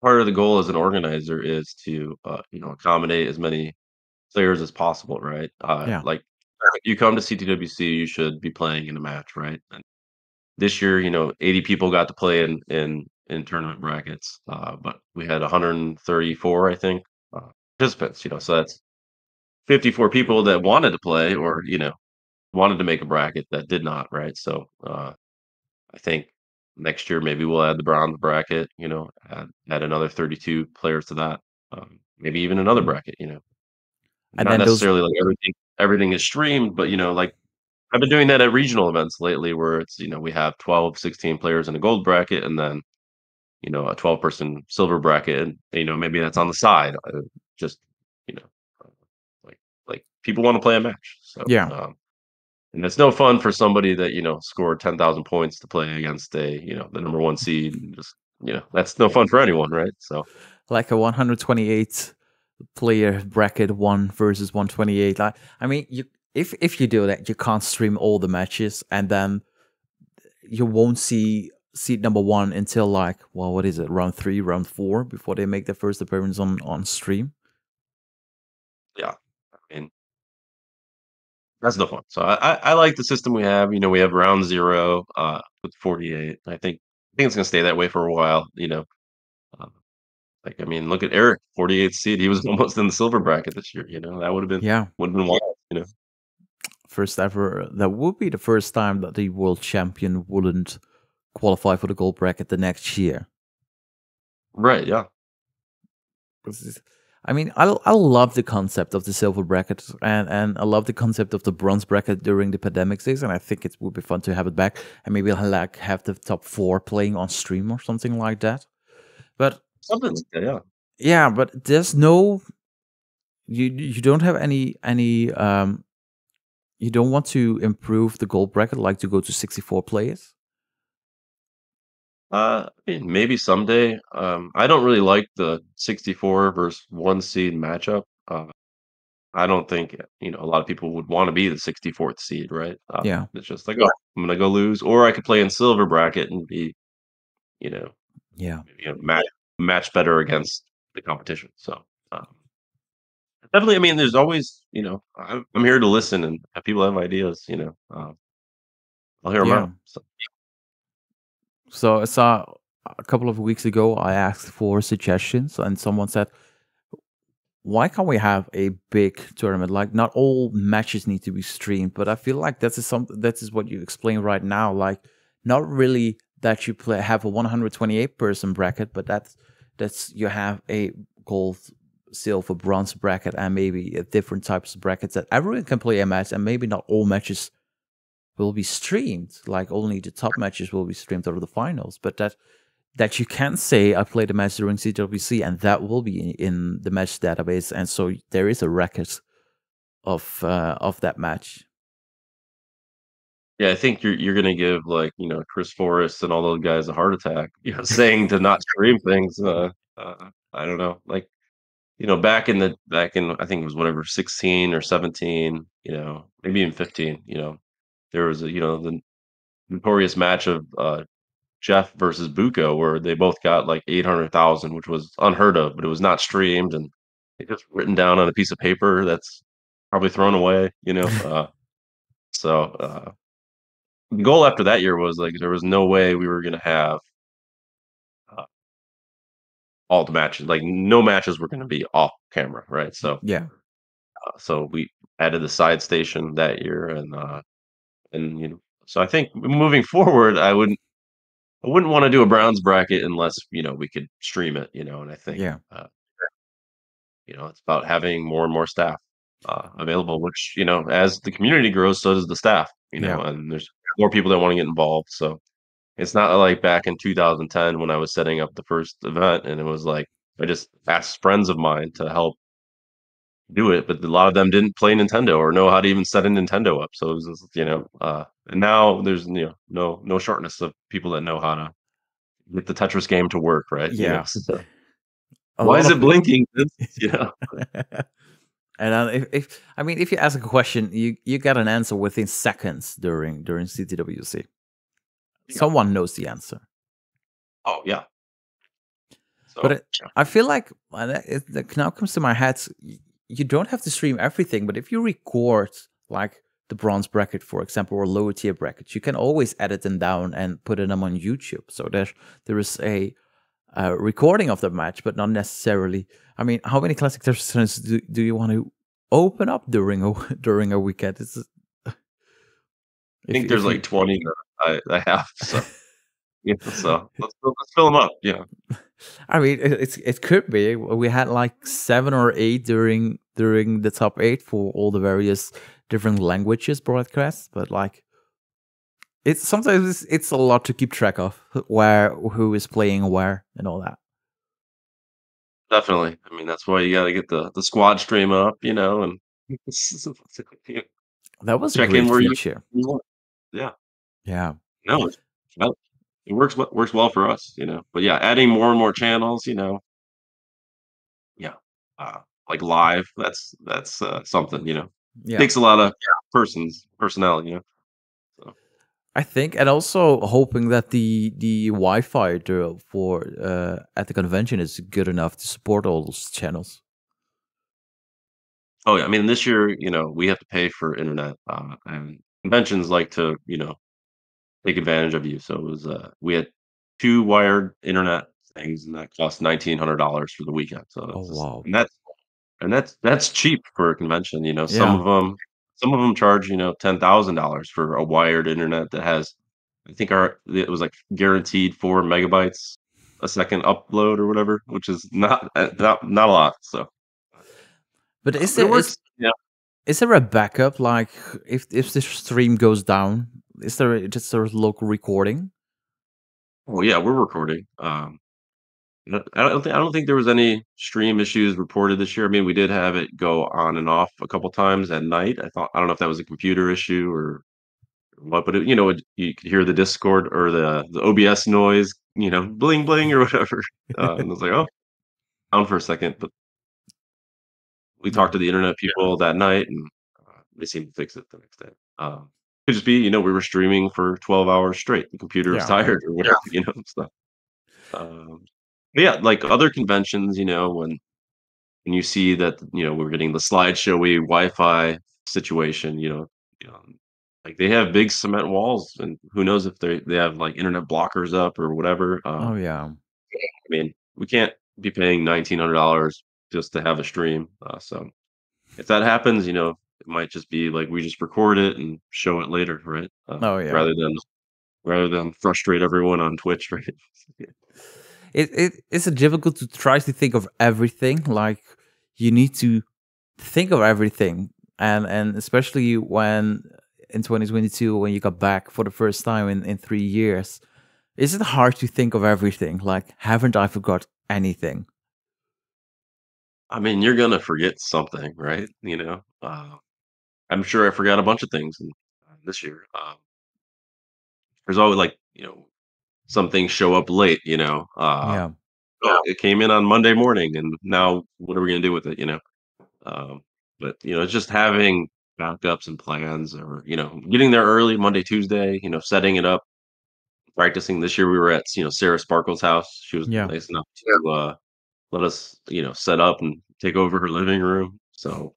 part of the goal as an organizer is to accommodate as many players as possible, right? Yeah, Like you come to CTWC, you should be playing in a match, right? And this year, 80 people got to play in tournament brackets, but we had 134, I think, participants. So that's 54 people that wanted to play, or wanted to make a bracket that did not, right? So I think next year maybe we'll add the bronze bracket, add another 32 players to that, maybe even another bracket. and Not then those necessarily like everything is streamed, but like I've been doing that at regional events lately where it's, we have 12, 16 players in a gold bracket, and then, a 12-person silver bracket, and, maybe that's on the side, just, you know, uh, like people want to play a match. So, yeah, and it's no fun for somebody that, scored 10,000 points to play against the number one seed. And just, that's no fun for anyone, right? So, like a 128 player bracket, 1 versus 128. Like, I mean, you if you do that, you can't stream all the matches, and then you won't see seed number one until like, well, what is it, round 3, round 4 before they make their first appearance on stream. yeah, I mean, that's no fun. So I like the system we have. We have round 0 with 48. I think think it's gonna stay that way for a while, uh, like, I mean, look at Eric, 48th seed, he was almost in the silver bracket this year, that Yeah, would have been wild. first ever. That would be the first time that the world champion wouldn't qualify for the gold bracket the next year. Right, yeah. I mean, I love the concept of the silver bracket, and I love the concept of the bronze bracket during the pandemic days, and I think it would be fun to have it back, and maybe like have the top 4 playing on stream or something like that. But Something like that, yeah. yeah, but there's no you don't have any you don't want to improve the gold bracket like to go to 64 players. I mean, maybe someday. I don't really like the 64 versus 1 seed matchup. I don't think, a lot of people would wanna be the 64th seed, right? Yeah, It's just like, "Oh, I'm gonna go lose," or I could play in silver bracket and be, you know yeah, match better against the competition, so, definitely, I mean, there's always, I'm here to listen, and if people have ideas, I'll hear them yeah. out, so So I saw a couple of weeks ago I asked for suggestions, and someone said, why can't we have a big tournament? Like, not all matches need to be streamed, but I feel like that is what you explain right now. Like, not really that you have a 128 person bracket, but that's you have a gold, silver, bronze bracket, and maybe different types of brackets that everyone can play a match, and maybe not all matches will be streamed. Like, only the top matches will be streamed out of the finals, but that you can say I played a match during CTWC and that will be in the match database, and so there is a record of that match. yeah, I think you're gonna give, like, Chris Forrest and all those guys a heart attack, saying to not stream things, I don't know, like, back in I think it was whatever, 16 or 17, maybe even 15, there was the notorious match of, Jeff versus Buko where they both got, like, 800,000, which was unheard of, but it was not streamed, and it just written down on a piece of paper that's probably thrown away, so, the goal after that year was, like, there was no way we were gonna have, uh, all the matches, like, no matches were gonna be off camera, right? Yeah, So we added the side station that year, and, so I think moving forward, I wouldn't wanna do a Browns bracket unless, we could stream it, and I think, yeah, it's about having more and more staff, available, which, as the community grows, so does the staff, yeah, and there's more people that wanna get involved, so it's not like back in 2010 when I was setting up the first event, and it was like, I just asked friends of mine to help do it, but a lot of them didn't play Nintendo or know how to even set a Nintendo up, so it was just, and now there's, no shortness of people that know how to get the Tetris game to work, right? yeah. So, A "Why lot is of it blinking?" You know? and if I mean, if you ask a question, you get an answer within seconds during CTWC. Yeah. Someone knows the answer. Oh, yeah. But So, yeah. I feel like it now comes to my head. You don't have to stream everything, but if you record like the bronze bracket, for example, or lower tier brackets, you can always edit them down and put them on YouTube. So there is a recording of the match, but not necessarily. I mean, how many classic Tetris tournaments do you want to open up during a during a weekend? I think there's if you like 20 that I have, so, so let's fill them up, yeah. I mean, it could be. We had like 7 or 8 during the top 8 for all the various different languages broadcasts, but like it's sometimes it's a lot to keep track of who is playing where and all that. Definitely. I mean, that's why you gotta get the squad stream up, and yeah, That was a check in great where you feature. want. Yeah. Yeah, No, well, it works well for us, but yeah, adding more and more channels, yeah, like live, something, yeah. takes a lot of personnel, so I think, and also hoping that the Wi-Fi for at the convention is good enough to support all those channels. oh, yeah, I mean, this year, we have to pay for internet, and conventions like to, take advantage of you, so it was, we had 2 wired internet things, and that cost $1,900 for the weekend, so Oh it's just wow. and that's cheap for a convention, you know, Yeah. some of them charge, you know, $10,000 for a wired internet that has I think it was, like, guaranteed 4 megabytes a second upload or whatever, which is not a lot, so, But is but it there works. Yeah. is there a backup? Like if the stream goes down, is there just a local recording? Oh, yeah, we're recording, no, I don't think there was any stream issues reported this year. I mean, we did have it go on and off a couple times at night. I don't know if that was a computer issue or what, but you could hear the Discord or the OBS noise, bling bling or whatever. And I was like, oh, down for a second, but we talked Yeah. to the internet people that night, and they seemed to fix it the next day. Could just be, we were streaming for 12 hours straight. The computer was Yeah. tired or whatever, stuff. But yeah, like other conventions, when you see that, we're getting the slideshowy Wi-Fi situation, like they have big cement walls, and who knows if they have like internet blockers up or whatever. Oh yeah. I mean, we can't be paying $1,900 just to have a stream. So if that happens, it might just be like we just record it and show it later, right? Oh yeah. Rather than frustrate everyone on Twitch, right? It's difficult to try to think of everything. Like you need to think of everything, and especially when in 2022 when you got back for the first time in 3 years, is it hard to think of everything? Like, haven't I forgot anything? I mean, you're gonna forget something, right? I'm sure I forgot a bunch of things this year. There's always like, some things show up late, Yeah. oh, it came in on Monday morning, and now what are we gonna do with it, Um, but, it's just having backups and plans or, getting there early Monday, Tuesday, setting it up, practicing. This year we were at, Sarah Sparkle's house. She was Yeah. nice enough to, let us, set up and take over her living room. So,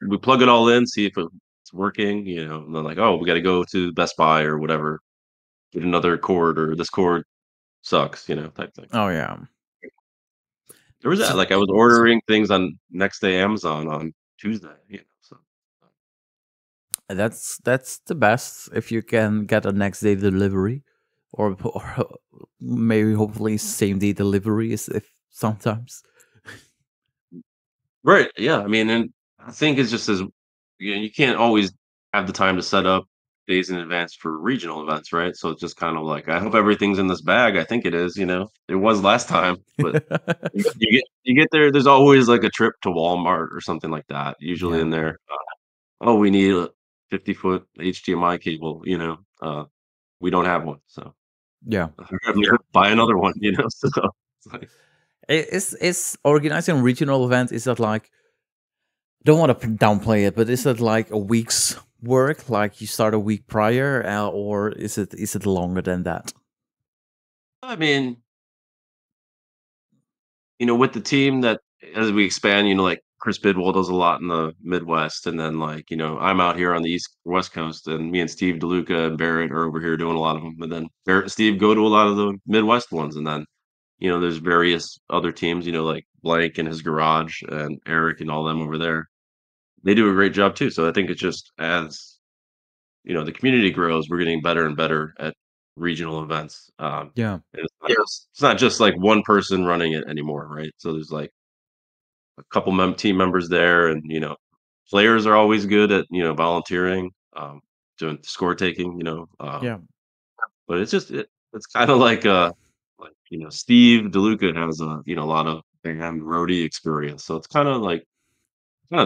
we plug it all in, see if it's working, and then like, "Oh, we gotta go to Best Buy or whatever, get another cord or this cord sucks," type thing. Oh yeah. There was that, So like, I was ordering things on next day Amazon on Tuesday, so that's the best if you can get a next day delivery, or maybe hopefully same day delivery is if sometimes. right, yeah, I mean, and I think it's just as you can't always have the time to set up days in advance for regional events, right? So it's just kind of like, I hope everything's in this bag. I think it is, it was last time, but you get there. There's always like a trip to Walmart or something like that. Usually Yeah. in there, oh, we need a 50-foot HDMI cable. We don't have one, so Yeah. buy another one. So it's like, Is organizing regional event, is that like, don't want to downplay it, but is it like a week's work? Like you start a week prior, or is it longer than that? I mean, with the team that as we expand, like Chris Bidwell does a lot in the Midwest, and then like, I'm out here on the West Coast, and me and Steve DeLuca and Barrett are over here doing a lot of them. And then Barrett and Steve go to a lot of the Midwest ones, and then there's various other teams, like Blank and his garage and Eric and all them over there. They do a great job too. So I think it's just as the community grows, we're getting better and better at regional events. Yeah. And it's not just like one person running it anymore, right? So there's like a couple team members there, and players are always good at volunteering, doing score taking, Yeah. but it's kind of like Steve DeLuca has a lot of band roadie experience, so it's kind of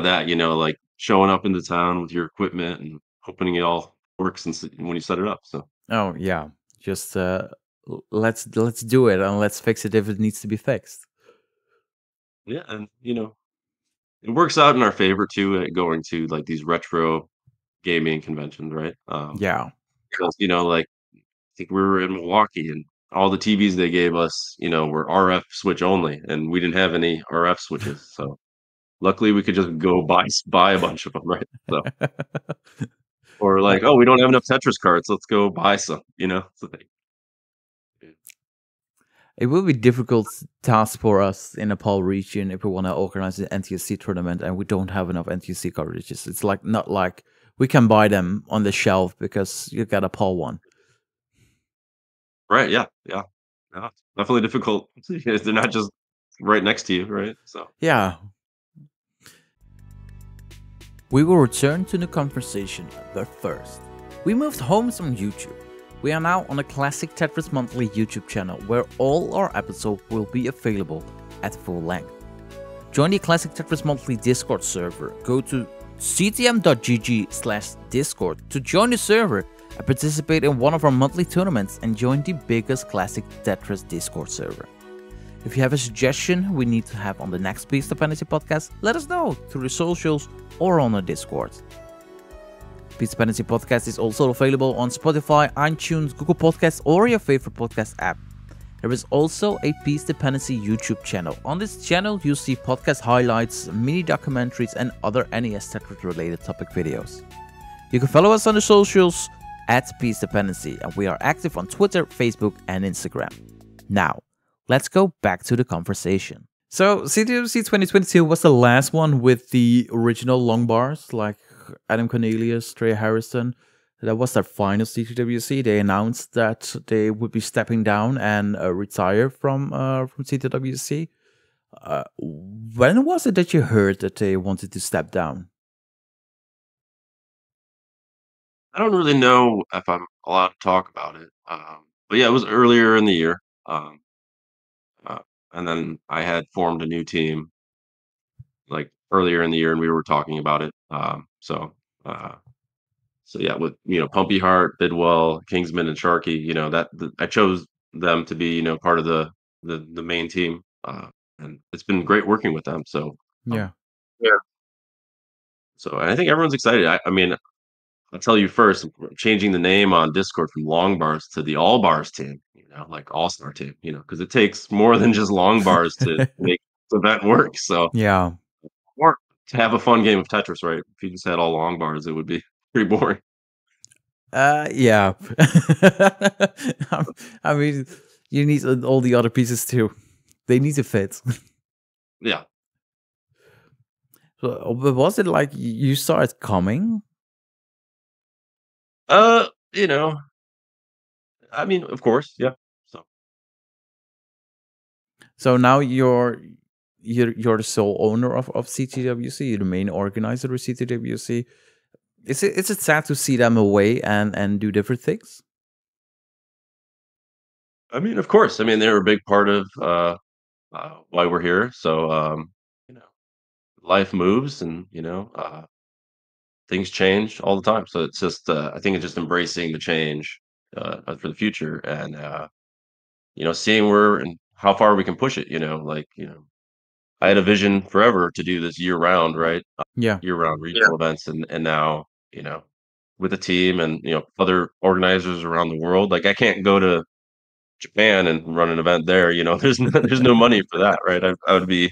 that, like showing up into town with your equipment and hoping it all works when you set it up. So Oh yeah. Just let's do it, and let's fix it if it needs to be fixed. yeah, and it works out in our favor too at going to like these retro gaming conventions, right? Yeah. Because like I think we were in Milwaukee, and all the TVs they gave us, were RF switch only, and we didn't have any RF switches. So luckily, we could just go buy a bunch of them, right? So or Uh, like, oh, we don't have enough Tetris cards, let's go buy some. It's like, It will be difficult task for us in Nepal region if we want to organize an NTSC tournament and we don't have enough NTSC cartridges. It's like not like we can buy them on the shelf because you got a Nepal one. Right, yeah, yeah. Yeah, it's definitely difficult because they're not just right next to you, right? So Yeah. We will return to the conversation, but first, we moved home from YouTube. We are now on the Classic Tetris Monthly YouTube channel where all our episodes will be available at full length. Join the Classic Tetris Monthly Discord server. Go to ctm.gg/discord to join the server and participate in one of our monthly tournaments and join the biggest Classic Tetris Discord server. If you have a suggestion we need to have on the next Piece Dependency podcast, let us know through the socials or on the Discord. Piece Dependency Podcast is also available on Spotify, iTunes, Google Podcasts, or your favorite podcast app. There is also a Piece Dependency YouTube channel. On this channel, you'll see podcast highlights, mini documentaries, and other NES Tetris related topic videos. You can follow us on the socials at Piece Dependency, and we are active on Twitter, Facebook, and Instagram. Now, let's go back to the conversation. So, CTWC 2022 was the last one with the original long bars, like Adam Cornelius, Trey Harrison. That was their final CTWC. They announced that they would be stepping down and retire from CTWC. When was it that you heard that they wanted to step down? I don't really know if I'm allowed to talk about it, but yeah, it was earlier in the year, uh, and then I had formed a new team like earlier in the year, and we were talking about it. Uh, so yeah, with Pumpy Heart, Bidwell, Kingsman, and Sharky, I chose them to be part of the main team, and it's been great working with them. So Yeah. yeah, so I think everyone's excited. I mean, I'll tell you first, we're changing the name on Discord from Longbars to the All Bars team, like All-Star team, because it takes more than just long bars to make the event work. So, Yeah. or to have a fun game of Tetris, right? If you just had all long bars, it would be pretty boring. Yeah. I mean, you need all the other pieces too. They need to fit. Yeah. So, but was it like you saw it coming? You know, I mean, of course, yeah. So, So now you're the sole owner of CTWC. You're the main organizer of CTWC. Is it sad to see them away and do different things? I mean, of course. I mean, they were a big part of why we're here. So, you know, life moves, and things change all the time. So it's just, I think it's just embracing the change for the future, and seeing where and how far we can push it. I had a vision forever to do this year round, right? Yeah. Year round regional events, and now with the team and other organizers around the world. Like I can't go to Japan and run an event there. There's no money for that, right? I would be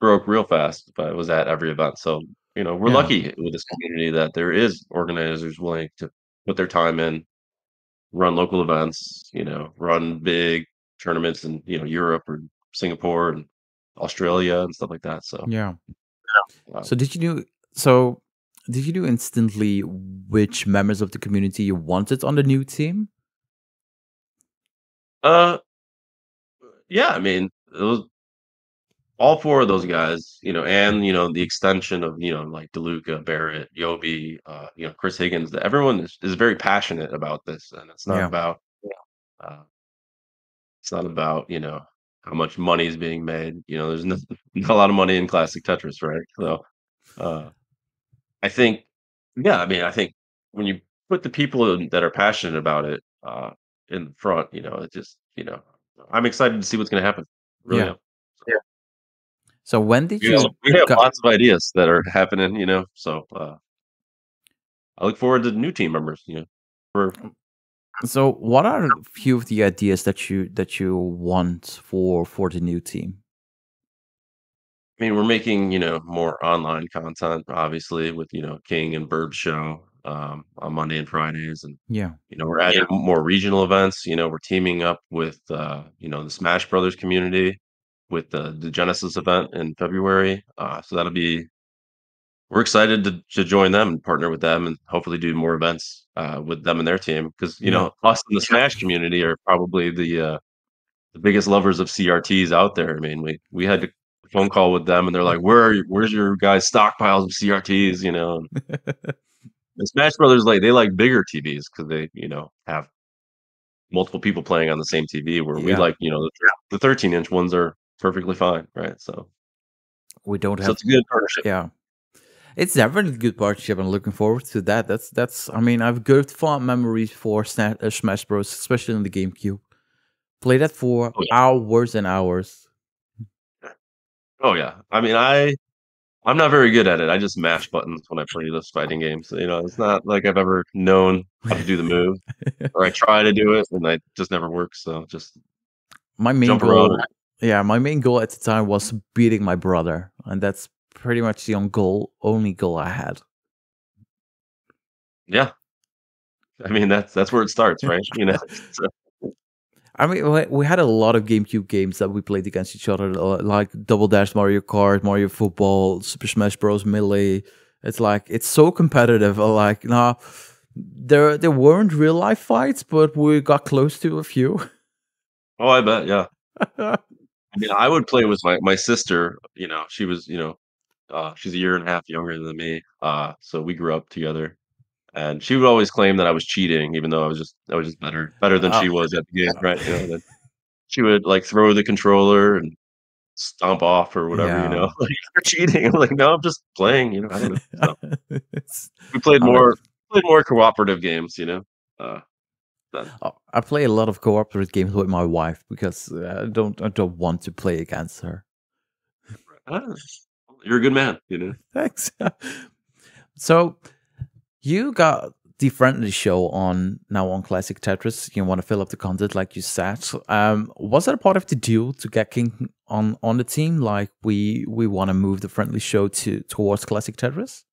broke real fast if I was at every event. So, we're Yeah. lucky with this community that there is organizers willing to put their time in, run local events, run big tournaments in, Europe or Singapore and Australia and stuff like that. So, Yeah. uh, So did you know instantly which members of the community you wanted on the new team? uh, yeah, I mean, it was all four of those guys, and the extension of like DeLuca, Barrett, Yobi, Chris Higgins. Everyone is very passionate about this, and Yeah. uh, it's not about how much money is being made. There's not a lot of money in classic Tetris, right? So uh, I think, yeah, I mean, I think when you put the people that are passionate about it in the front, it just I'm excited to see what's going to happen. Really Yeah. am. So when did Yeah, you we have got lots of ideas that are happening, so, I look forward to new team members, for so what are a few of the ideas that you want for the new team? I mean, we're making, more online content, obviously, with, King and Bird Show. on Monday and Fridays, and Yeah. we're adding more regional events. We're teaming up with the Smash Brothers community with the Genesis event in February. So we're excited to join them and partner with them and hopefully do more events with them and their team because Yeah. us in the Smash community are probably the biggest lovers of CRTs out there. I mean, we had a phone call with them and they're like, where's your guys' stockpiles of CRTs? And Smash Brothers, like, they like bigger TVs because they, have multiple people playing on the same TV, where we Yeah. like, the 13-inch ones are perfectly fine, right? So We don't so have. it's a good partnership. Yeah. It's definitely a good partnership. I'm looking forward to that. That's. I mean, I've good fond memories for Smash Bros, especially in the GameCube. Play that for Oh, yeah. hours and hours. Oh, yeah. I mean, I'm not very good at it. I just mash buttons when I play those fighting games. It's not like I've ever known how to do the move, or I try to do it and I just never works. So just My main jump around. goal, yeah, my main goal at the time was beating my brother, and that's pretty much the only goal I had. Yeah. I mean, that's where it starts, right? So, I mean, we had a lot of GameCube games that we played against each other, like Double Dash, Mario Kart, Mario Football, Super Smash Bros. Melee. It's so competitive. Like, nah, there weren't real life fights, but we got close to a few. oh, I bet. Yeah. I mean, I would play with my sister. She was, she's a year and a half younger than me. So we grew up together. And she would always claim that I was cheating, even though I was just better than Uh, she was at the game, right? That she would like throw the controller and stomp off or whatever, yeah. like, "You're cheating." I'm like, "No, I'm just playing," I don't know. So It's- we played I mean, more cooperative games. Uh, then I play a lot of cooperative games with my wife because I don't want to play against her. ah, you're a good man. Thanks. So you got the friendly show on now on Classic Tetris. You want to fill up the content, like you said. Was that a part of the deal to get King on the team? Like we want to move the friendly show towards Classic Tetris.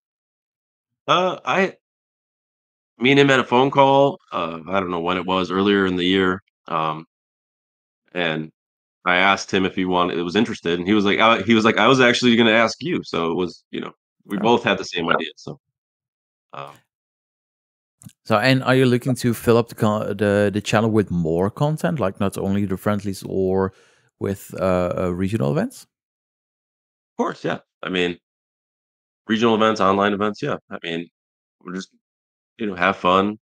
I me and him had a phone call, I don't know when it was, earlier in the year, and I asked him if he was interested, and he was like, "I was actually gonna ask you." So it was, we Oh. both had the same idea. So, um, So, and are you looking to fill up the channel with more content, like not only the friendlies or with regional events? of course, yeah. I mean, regional events, online events, yeah. I mean, we're just, have fun,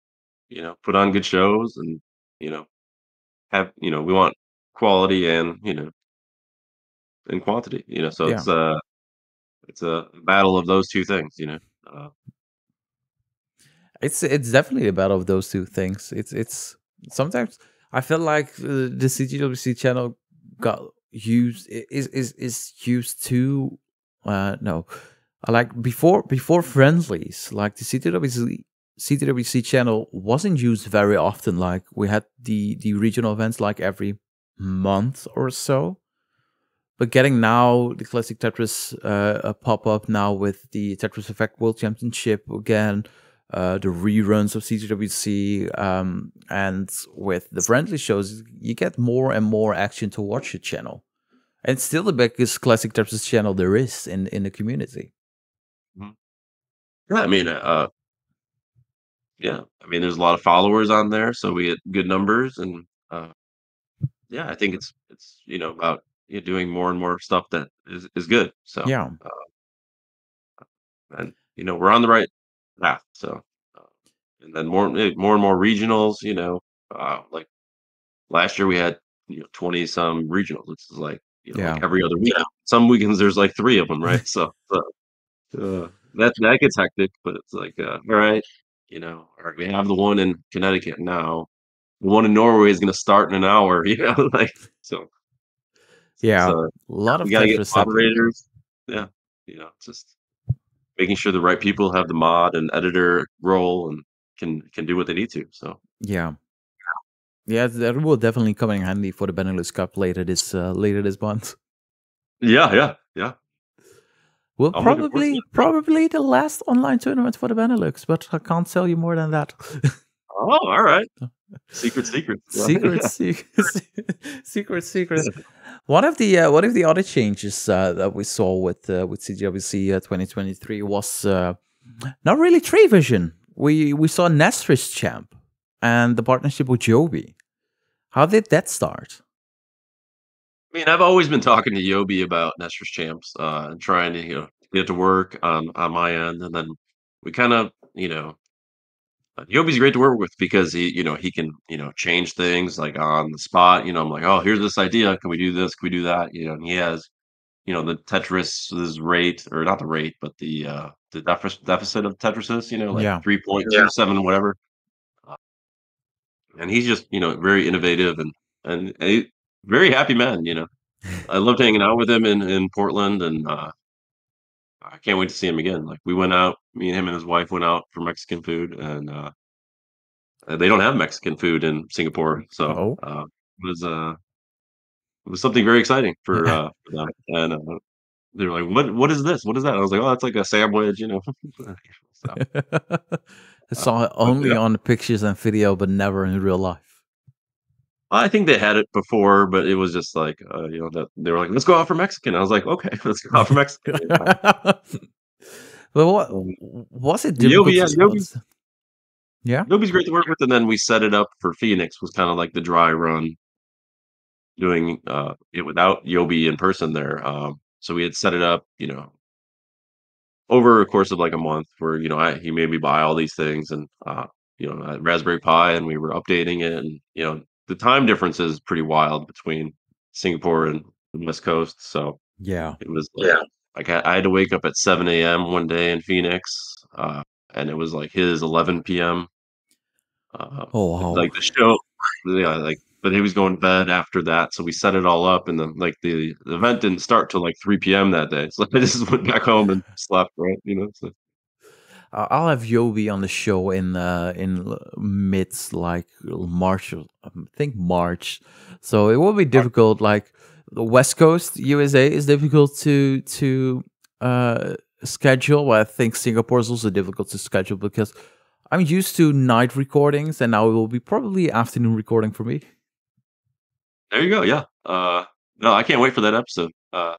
put on good shows, and you know, we want quality and quantity. So Yeah. it's a battle of those two things. Uh, It's definitely a battle of those two things. It's sometimes I feel like the CTWC channel got used is used to no, like before friendlies, like the CTWC channel wasn't used very often. Like we had the regional events like every month or so. But getting now the classic Tetris pop up now with the Tetris Effect World Championship again, the reruns of CTWC, and with the friendly shows, you get more and more action to watch your channel. And it's still the biggest classic Tetris channel there is in the community. mhm. Yeah, I mean, yeah, I mean, there's a lot of followers on there, so we get good numbers, and uh, yeah, I think it's about doing more and more stuff that is good. So, Yeah, uh, and we're on the right path. So, uh, and then more and more regionals. Like last year we had 20 some regionals. It's like like yeah, every other week. Some weekends there's like three of them, right? So that gets hectic, but it's like all right, all right, we have the one in Connecticut now. The one in Norway is going to start in an hour. Like so. yeah. So A lot we of got to get Tetris happening. moderators. Yeah, just making sure the right people have the mod and editor role and can do what they need to. So Yeah, yeah. That will definitely come in handy for the Benelux Cup later this month. yeah, yeah, yeah. Well, I'm looking forward to it. probably the last online tournament for the Benelux, but I can't tell you more than that. Oh, all right. Secret. Secret, secret. One of the other changes that we saw with CTWC 2023 was not really tree vision. We saw Nestrischamps and the partnership with Joby. How did that start? I mean, I've always been talking to Yobi about Nestrischamps, and trying to, get it to work on my end, and then we kind of, Yobi's great to work with because he can, change things like on the spot. I'm like, oh, here's this idea. Can we do this? Can we do that? And he has, the Tetris's rate, or not the rate, but the deficit of Tetrises, like Yeah. 3.27, whatever. Uh, and he's just, very innovative and a very happy man. I loved hanging out with him in Portland, and I can't wait to see him again. Like, we went out, me and him and his wife went out for Mexican food, and they don't have Mexican food in Singapore, so Oh. it was uh, it was something very exciting for them. And they were like, "What is this? What is that?" I was like, "Oh, it's like a sandwich." So, I saw it but only yeah, on pictures and video, but never in real life. I think they had it before, but it was just like, that they were like, "Let's go out for Mexican." I was like, "Okay, let's go out for Mexican." Well, what Um, was it Yobi, difficult yeah, to Yobi sponsor? Yeah, Nobody's great to work with, and then we set it up for Phoenix, was kinda like the dry run, doing, it without Yobi in person there, so we had set it up, over a course of, like, a month where, he made me buy all these things and, Raspberry Pi, and we were updating it, and, the time difference is pretty wild between Singapore and the West Coast, so yeah. it was like, I had to wake up at 7 a.m. one day in Phoenix, and it was, like, his 11 p.m. Oh wow. Like, the show, yeah, like, but he was going to bed after that, so we set it all up, and then, like, the event didn't start till, like, 3 p.m. that day, so I just went back home and slept, right, so I'll have Yobi on the show in mid like March, I think March. So it will be difficult. Like the West Coast USA is difficult to schedule. But I think Singapore is also difficult to schedule because I'm used to night recordings, and now it will be probably afternoon recording for me. there you go, yeah, no, I can't wait for that episode, yeah.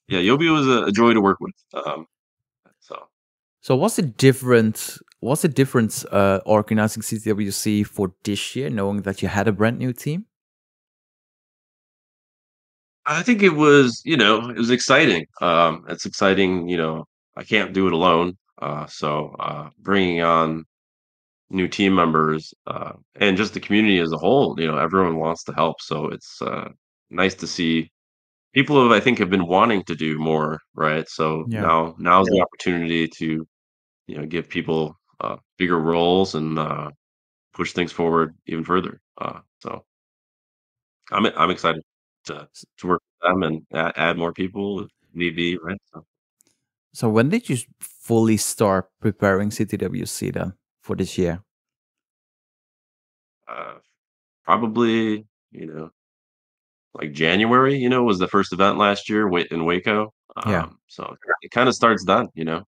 Yeah, Yobi was a joy to work with, so So what's the difference organizing CTWC for this year, knowing that you had a brand new team? I think it was exciting, it's exciting, I can't do it alone, so, bringing on new team members, and just the community as a whole, everyone wants to help, so it's, nice to see people who I think have been wanting to do more, right? So Yeah. now's the opportunity to, give people, bigger roles and, push things forward even further, so I'm excited to to work with them and add more people if need be, right? So, So when did you fully start preparing CTWC then for this year? uh, probably, like January, was the first event last year in Waco. Yeah. So it kind of starts then. Then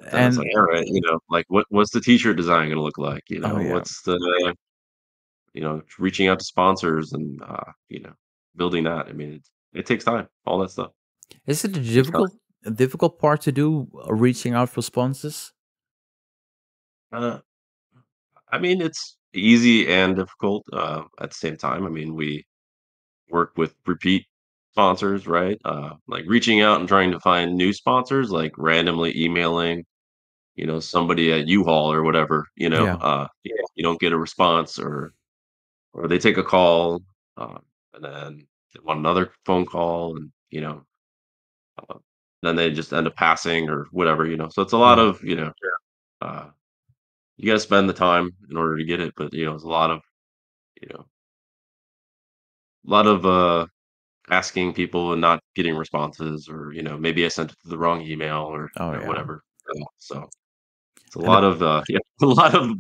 it's like, And all right, like what's the t-shirt design going to look like? oh yeah. What's the, reaching out to sponsors and, building that. I mean, it takes time, all that stuff. Is it a Takes time. difficult part to do, reaching out for sponsors? Uh, I mean, it's easy and difficult, at the same time. I mean, we work with repeat sponsors, right? Like reaching out and trying to find new sponsors, like randomly emailing, somebody at U-Haul or whatever, Yeah. you don't get a response, or they take a call, and then they want another phone call, and uh, then they just end up passing or whatever. So it's a lot Yeah. of, uh, you got to spend the time in order to get it, but it's you know, a lot of asking people and not getting responses, or maybe I sent it to the wrong email, or Oh yeah. whatever. So it's a And lot of yeah, a lot of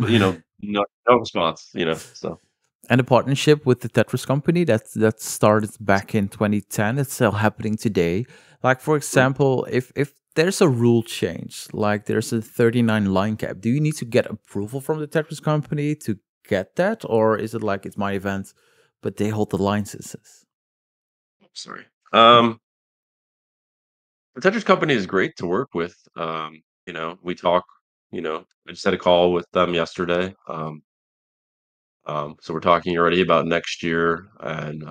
no response. So And the partnership with the Tetris company that started back in 2010, it's still happening today. Like for example, if there's a rule change, like there's a 39 line cap, do you need to get approval from the Tetris company to get that, or is it like it's my event, but they hold the licenses? Sorry. The Tetris company is great to work with. We talk. I just had a call with them yesterday. So we're talking already about next year, and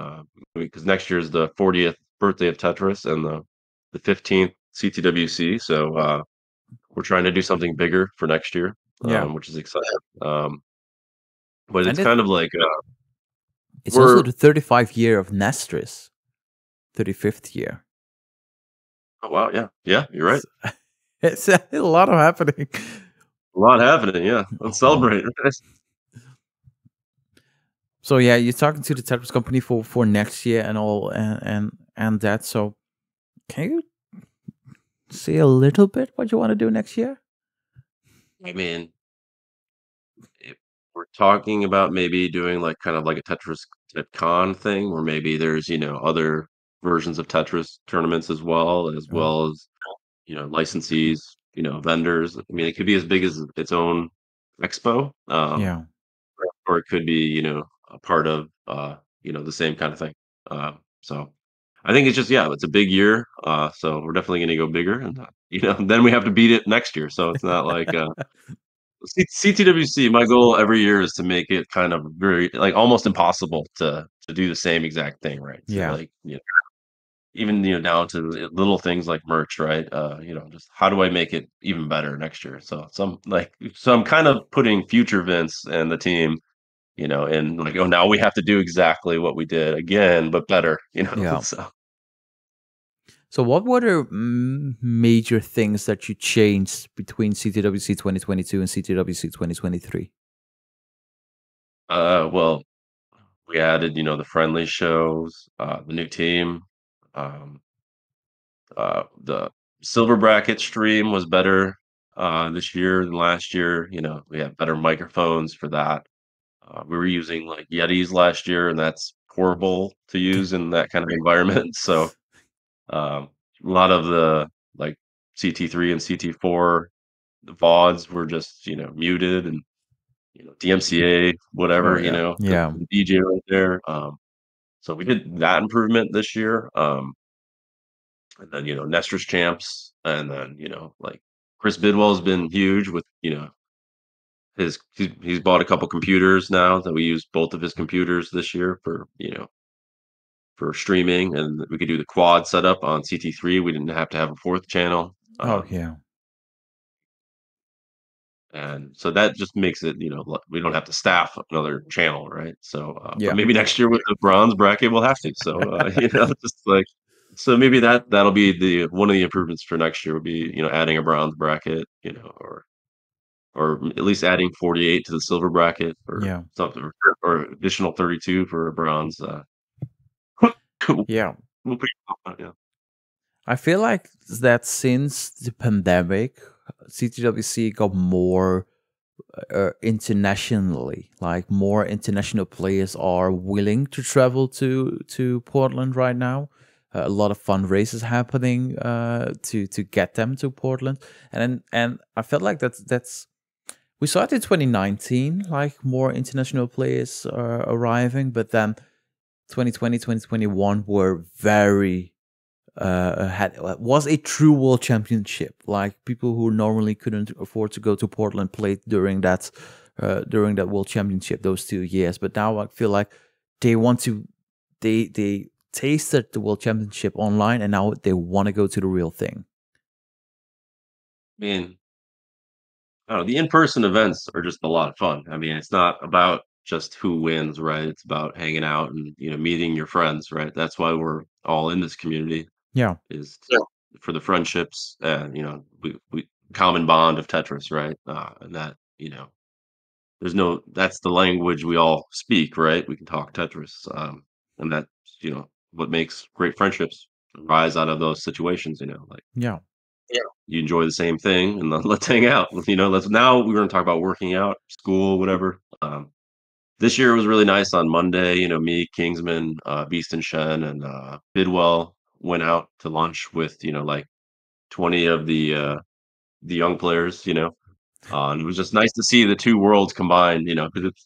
because next year is the 40th birthday of Tetris and the 15th CTWC. So we're trying to do something bigger for next year, Yeah, which is exciting. But and it's kind of like it's also we're the 35 year of Nestris, 35th year. oh wow, yeah, yeah, you're right. It's a lot of happening. A lot happening, yeah. Let's Oh. celebrate. So yeah, you're talking to the Tetris company for next year and all and that. So can you say a little bit what you want to do next year? I mean, if we're talking about maybe doing like kind of like a Tetris type con thing, where maybe there's other versions of Tetris tournaments Oh, as licensees, vendors. I mean, it could be as big as its own expo, yeah, or it could be a part of the same kind of thing. So I think it's just yeah, it's a big year. So we're definitely going to go bigger, and then we have to beat it next year. So it's not like CTWC, my goal every year is to make it kind of very like almost impossible to do the same exact thing, right? To yeah, like even down to little things like merch, right? Just how do I make it even better next year? So I'm kind of putting future Vince and the team, and like oh now we have to do exactly what we did again, but better, yeah. so. So what were the major things that you changed between CTWC 2022 and CTWC 2023? Well, we added, the friendly shows, the new team, um, the silver bracket stream was better this year than last year. We have better microphones for that. We were using like Yetis last year, and that's horrible to use in that kind of environment. So um, a lot of the like CT3 and CT4 the VODs were just muted and DMCA Oh whatever yeah, because yeah, the DJ right there. So we did that improvement this year. And then, Nestrischamps, and then, like Chris Bidwell's been huge with, he's bought a couple computers now that we use both of his computers this year for streaming, and we could do the quad setup on CT3. We didn't have to have a fourth channel. oh yeah, And so that just makes it, we don't have to staff another channel, right? So, but yeah, maybe next year with the bronze bracket, we'll have to. So, just like, so maybe that'll be the one of the improvements for next year would be, adding a bronze bracket, or at least adding 48 to the silver bracket or yeah, something, or additional 32 for a bronze. We'll yeah. put yeah. I feel like that since the pandemic, CTWC got more internationally. Like more international players are willing to travel to Portland right now. A lot of fundraisers happening to get them to Portland, and I felt like that's we saw it in 2019, like more international players arriving, but then 2020, 2021 were very had was a true world championship. Like people who normally couldn't afford to go to Portland played during that world championship those 2 years. But now I feel like they want to they tasted the world championship online and now they want to go to the real thing. I mean, I don't know, the in-person events are just a lot of fun. I mean, it's not about just who wins, right? It's about hanging out and, meeting your friends, right? That's why we're all in this community Yeah, is for the friendships and, we common bond of Tetris, right? And that, that's the language we all speak, right? We can talk Tetris. And that's, what makes great friendships rise out of those situations, like yeah, you enjoy the same thing and let's hang out. Let's now we're going to talk about working out, school, whatever. this year was really nice on Monday. Me, Kingsman, Beast and Shen, and Bidwell went out to lunch with like 20 of the young players. And it was just nice to see the two worlds combined. Because it's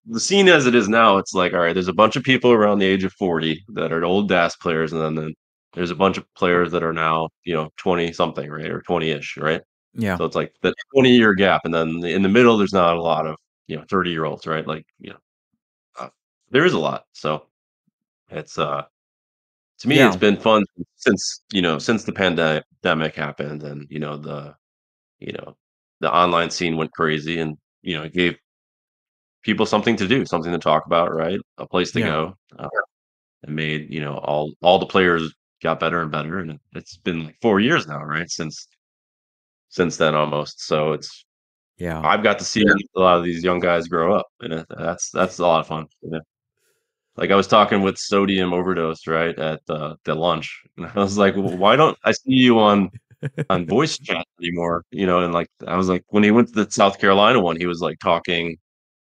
the scene as it is now. It's like, all right, there's a bunch of people around the age of 40 that are old DAS players, and then there's a bunch of players that are now 20 something, right, or 20ish, right. Yeah. So it's like the 20-year gap, and then in the middle, there's not a lot of 30-year-olds, right? Like there is a lot. So it's to me, it's Yeah. been fun since the pandemic happened, and you know the online scene went crazy, and it gave people something to do, something to talk about, right? A place to Yeah. go. And made all the players got better and better, and it's been like 4 years now, right? Since then almost. So Yeah. I've got to see a lot of these young guys grow up, and that's a lot of fun. Like I was talking with Sodium Overdose, right, at the lunch, and I was like, "Well, why don't I see you on voice chat anymore?" And like I was like, when he went to the South Carolina one, he was like talking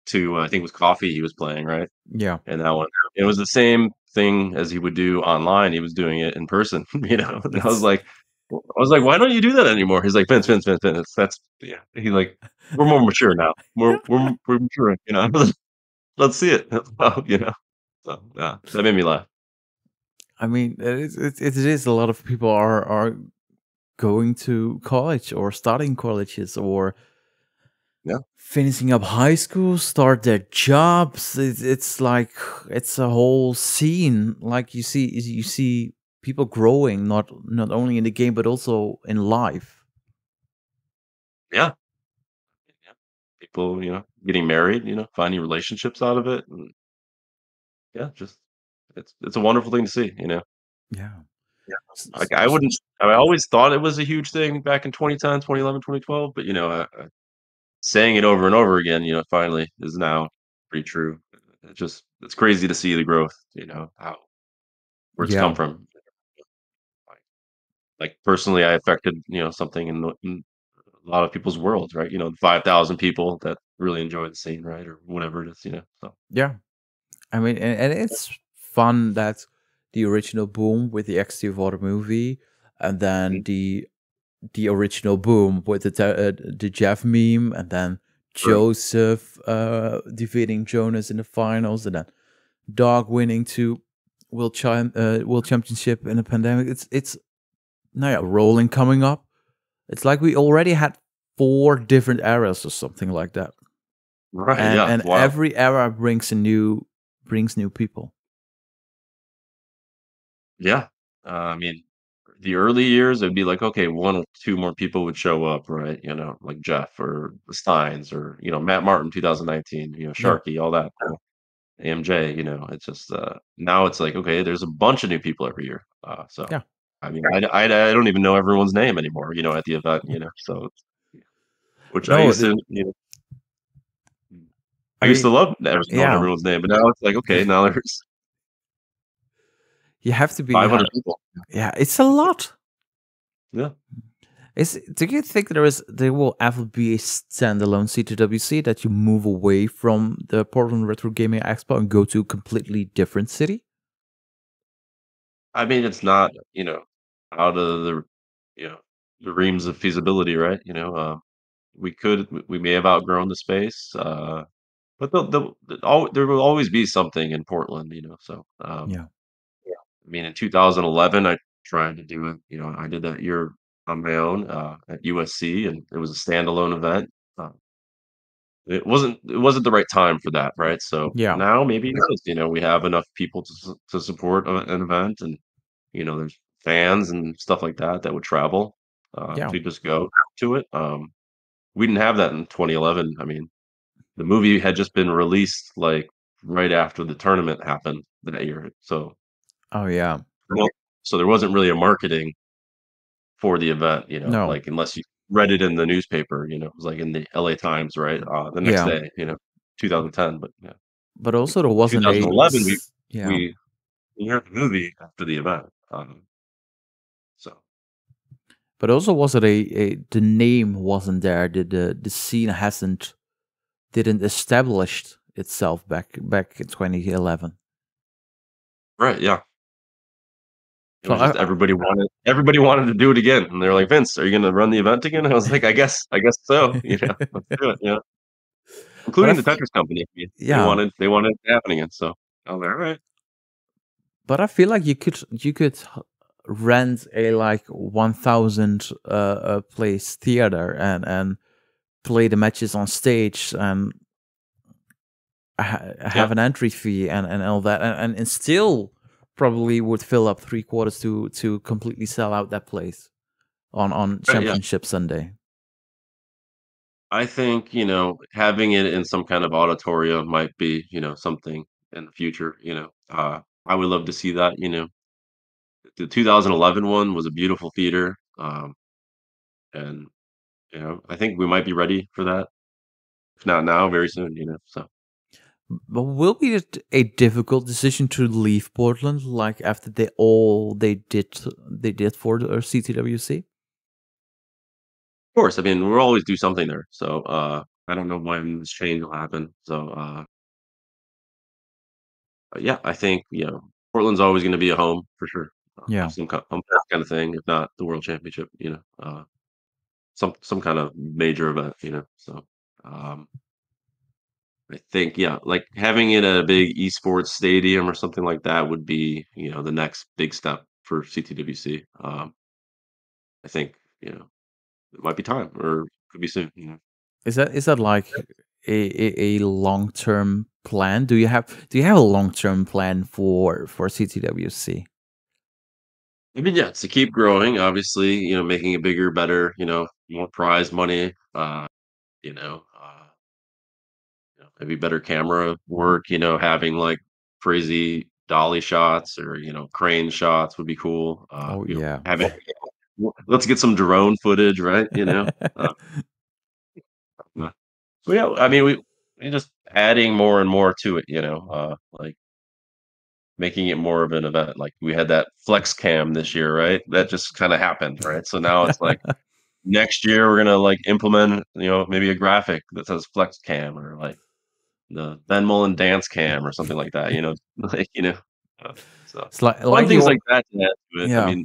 to I think it was Coffee he was playing, right? Yeah. And that one, it was the same thing as he would do online. He was doing it in person, And It's I was like, "Why don't you do that anymore?" He's like, Vince, that's yeah." He's like, "We're more mature now. We're mature, Let's see it." So, yeah, that made me laugh. I mean, it is a lot of people are going to college or starting colleges or Yeah, finishing up high school, start their jobs. It's like it's a whole scene. Like you see people growing not only in the game but also in life. yeah, yeah. People, getting married, finding relationships out of it, and yeah, just it's a wonderful thing to see. Yeah. Yeah. S- Like, s- s- I always thought it was a huge thing back in 2010, 2011, 2012, but, saying it over and over again, finally is now pretty true. It's crazy to see the growth, how where it's come Yeah. from. Like, personally, I affected, something in a lot of people's worlds, right? 5,000 people that really enjoy the scene, right? Or whatever it is. So Yeah. I mean, and it's fun that the original Boom with the XT Water movie, and then Mhm. the original Boom with the Jeff meme, and then True. Joseph defeating Jonas in the finals, and then Dog winning to world championship in a pandemic. It's now yeah, rolling coming up. It's like we already had 4 different eras or something like that, Right, and yeah, and it's wild. every era brings new people. Yeah. I mean, the early years, it'd be like, okay, 1 or 2 more people would show up, right? Like Jeff or the Steins or, Matt Martin, 2019, Yeah, Sharky, all that, AMJ, it's just, now it's like, okay, there's a bunch of new people every year. So, yeah. I mean, I don't even know everyone's name anymore, at the event, so which I No, used to, I I used to mean, love never knowing yeah, everyone's name, but now it's like, okay, now there's you have to be. 500 people. Yeah, it's a lot. Yeah. Do you think there will ever be a standalone CTWC that you move away from the Portland Retro Gaming Expo and go to a completely different city? I mean, it's not, out of you know, the reams of feasibility, right? We may have outgrown the space, but there will always be something in Portland, so, Yeah, I mean, in 2011, I tried to do it, I did that year on my own, at USC, and it was a standalone event. uh, it wasn't the right time for that, right? So, yeah, now maybe it is, we have enough people to support an event, and there's fans and stuff like that that would travel, yeah. to just go to it. We didn't have that in 2011. I mean, the movie had just been released, like, right after the tournament happened that year, Oh yeah, well, so there wasn't really a marketing for the event, no, like, unless you read it in the newspaper, it was, like, in the LA Times, right, the next yeah. day, 2010, but, yeah. But also there wasn't 2011, yeah. we we had the movie after the event, so But also wasn't a the name wasn't there. The scene hasn't didn't established itself back in 2011. Right, yeah. It So was just everybody wanted to do it again, and they're like, "Vince, are you gonna run the event again?" I was like, "I guess so, let's do it," but I including the feel, Tetris company. I mean, they yeah, wanted it to happen again, so I was like, "Alright." but I feel like you could rent a like 1,000 place theater and play the matches on stage and Yeah, have an entry fee and all that, and still probably would fill up 3/4 to completely sell out that place on right, yeah. Championship Sunday. I think, having it in some kind of auditorium might be, something in the future, I would love to see that, The 2011 one was a beautiful theater, and, I think we might be ready for that. If not now, very soon, so. But will be a difficult decision to leave Portland, like after they did for the CTWC? Of course, I mean, we'll always do something there, so, I don't know when this change will happen, so, yeah, I think, Portland's always gonna be a home for sure, for Yeah. some kind of thing, if not the world championship, some kind of major event, so, um, I think, yeah, like, having it at a big esports stadium or something like that would be, the next big step for CTWC, I think, it might be time or could be soon. Is that like a long-term plan? Do you have a long-term plan for CTWC? I mean, yeah, to keep growing, obviously, making it bigger, better, more prize money, maybe better camera work, having like crazy dolly shots or, crane shots would be cool. Oh yeah. Having let's get some drone footage, right? Uh, uh, but yeah, I mean, we just adding more and more to it, like making it more of an event. Like we had that flex cam this year, right? That just kind of happened, right? So now it's like next year we're gonna like implement, maybe a graphic that says flex cam or like the Ben Mullen dance cam or something like that, like, uh, so It's like fun like things your like that to add to it. I yeah, mean,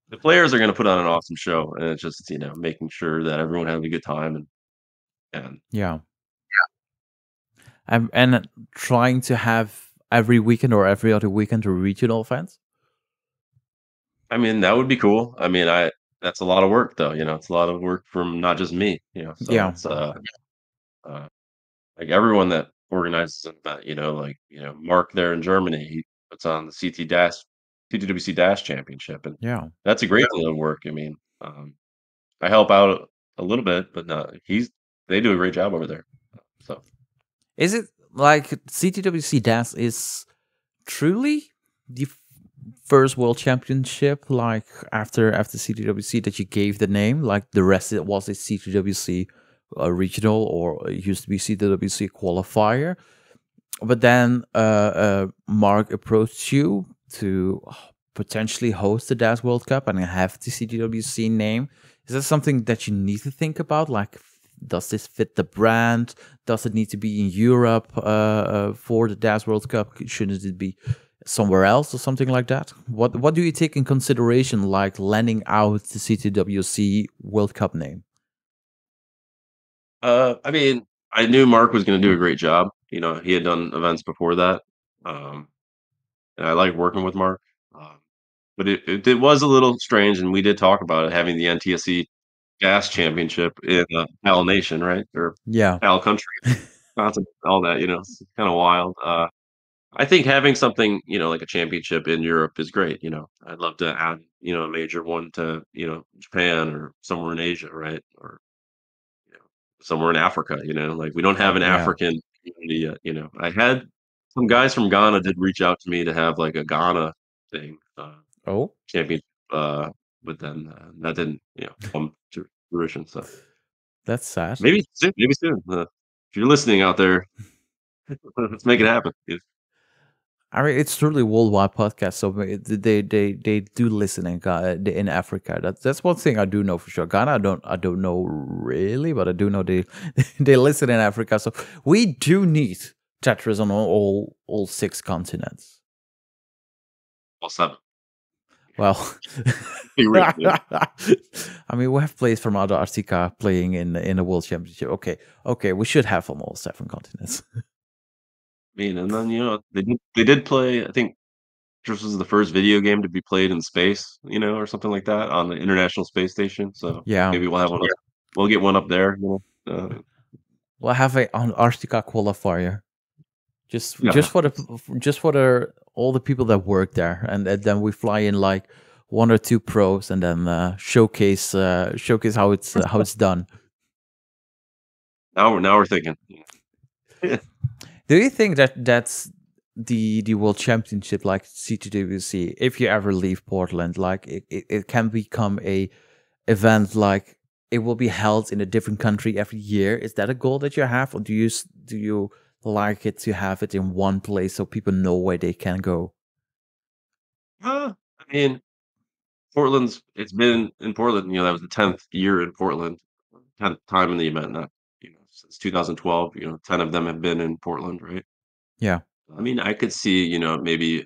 the players are gonna put on an awesome show, and it's just, making sure that everyone has a good time and yeah. And trying to have every weekend or every other weekend a regional event. I mean, that would be cool. I mean, I that's a lot of work though, it's a lot of work from not just me, so Yeah. it's, uh, like everyone that organizes an event, like, Mark there in Germany, he puts on the CTWC Dash Championship, and Yeah. that's a great deal of work. I mean, I help out a little bit, but no, they do a great job over there. So Is it like CTWC Dance is truly the first world championship, like after CTWC, that you gave the name? Like the rest, it was a CTWC regional, or it used to be CTWC qualifier. But then Mark approached you to potentially host the DAS World Cup and have the CTWC name. Is that something that you need to think about? Like, does this fit the brand? Does it need to be in Europe for the DAS World Cup? Shouldn't it be somewhere else or something like that? What do you take in consideration, like lending out the CTWC World Cup name? I mean, I knew Mark was going to do a great job. He had done events before that, um, and I like working with Mark. Um, but it was a little strange, and we did talk about it having the NTSC Gas Championship in Pal Nation, right, or Yeah. Pal Country, continent, all that. It's kind of wild. I think having something, like a championship in Europe is great. I'd love to add, a major one to, Japan or somewhere in Asia, right? Or, you know, somewhere in Africa, like we don't have Oh an yeah. African community yet. I had some guys from Ghana did reach out to me to have like a Ghana thing, Oh, championship, with them. That didn't, come to fruition. So that's sad. maybe soon, maybe soon. If you're listening out there, let's make it happen. I mean, it's truly worldwide podcast, so they do listen in Africa. That's one thing I do know for sure. Ghana, I don't know really, but I do know they they listen in Africa. So we do need Tetris on all 6 continents. All 7. Well, Be real, yeah. I mean, we have players from other Artica playing in the World Championship. Okay, we should have on all 7 continents. I mean, and then they did play. I think this was the first video game to be played in space, or something like that on the International Space Station. So Yeah, maybe we'll have one. We'll get one up there. we'll have a an Artica qualifier. Just Yeah. just for the all the people that work there, and then we fly in like 1 or 2 pros, and then showcase how it's done. Now we're thinking. Do you think that that's the World Championship, like CTWC, if you ever leave Portland, like it can become a event, like it will be held in a different country every year? Is that a goal that you have, or do you like it to have it in one place so people know where they can go? I mean, it's been in Portland. That was the 10th year in Portland, 10th time in the event. Not since 2012. 10 of them have been in Portland, right? Yeah. I mean, I could see, maybe,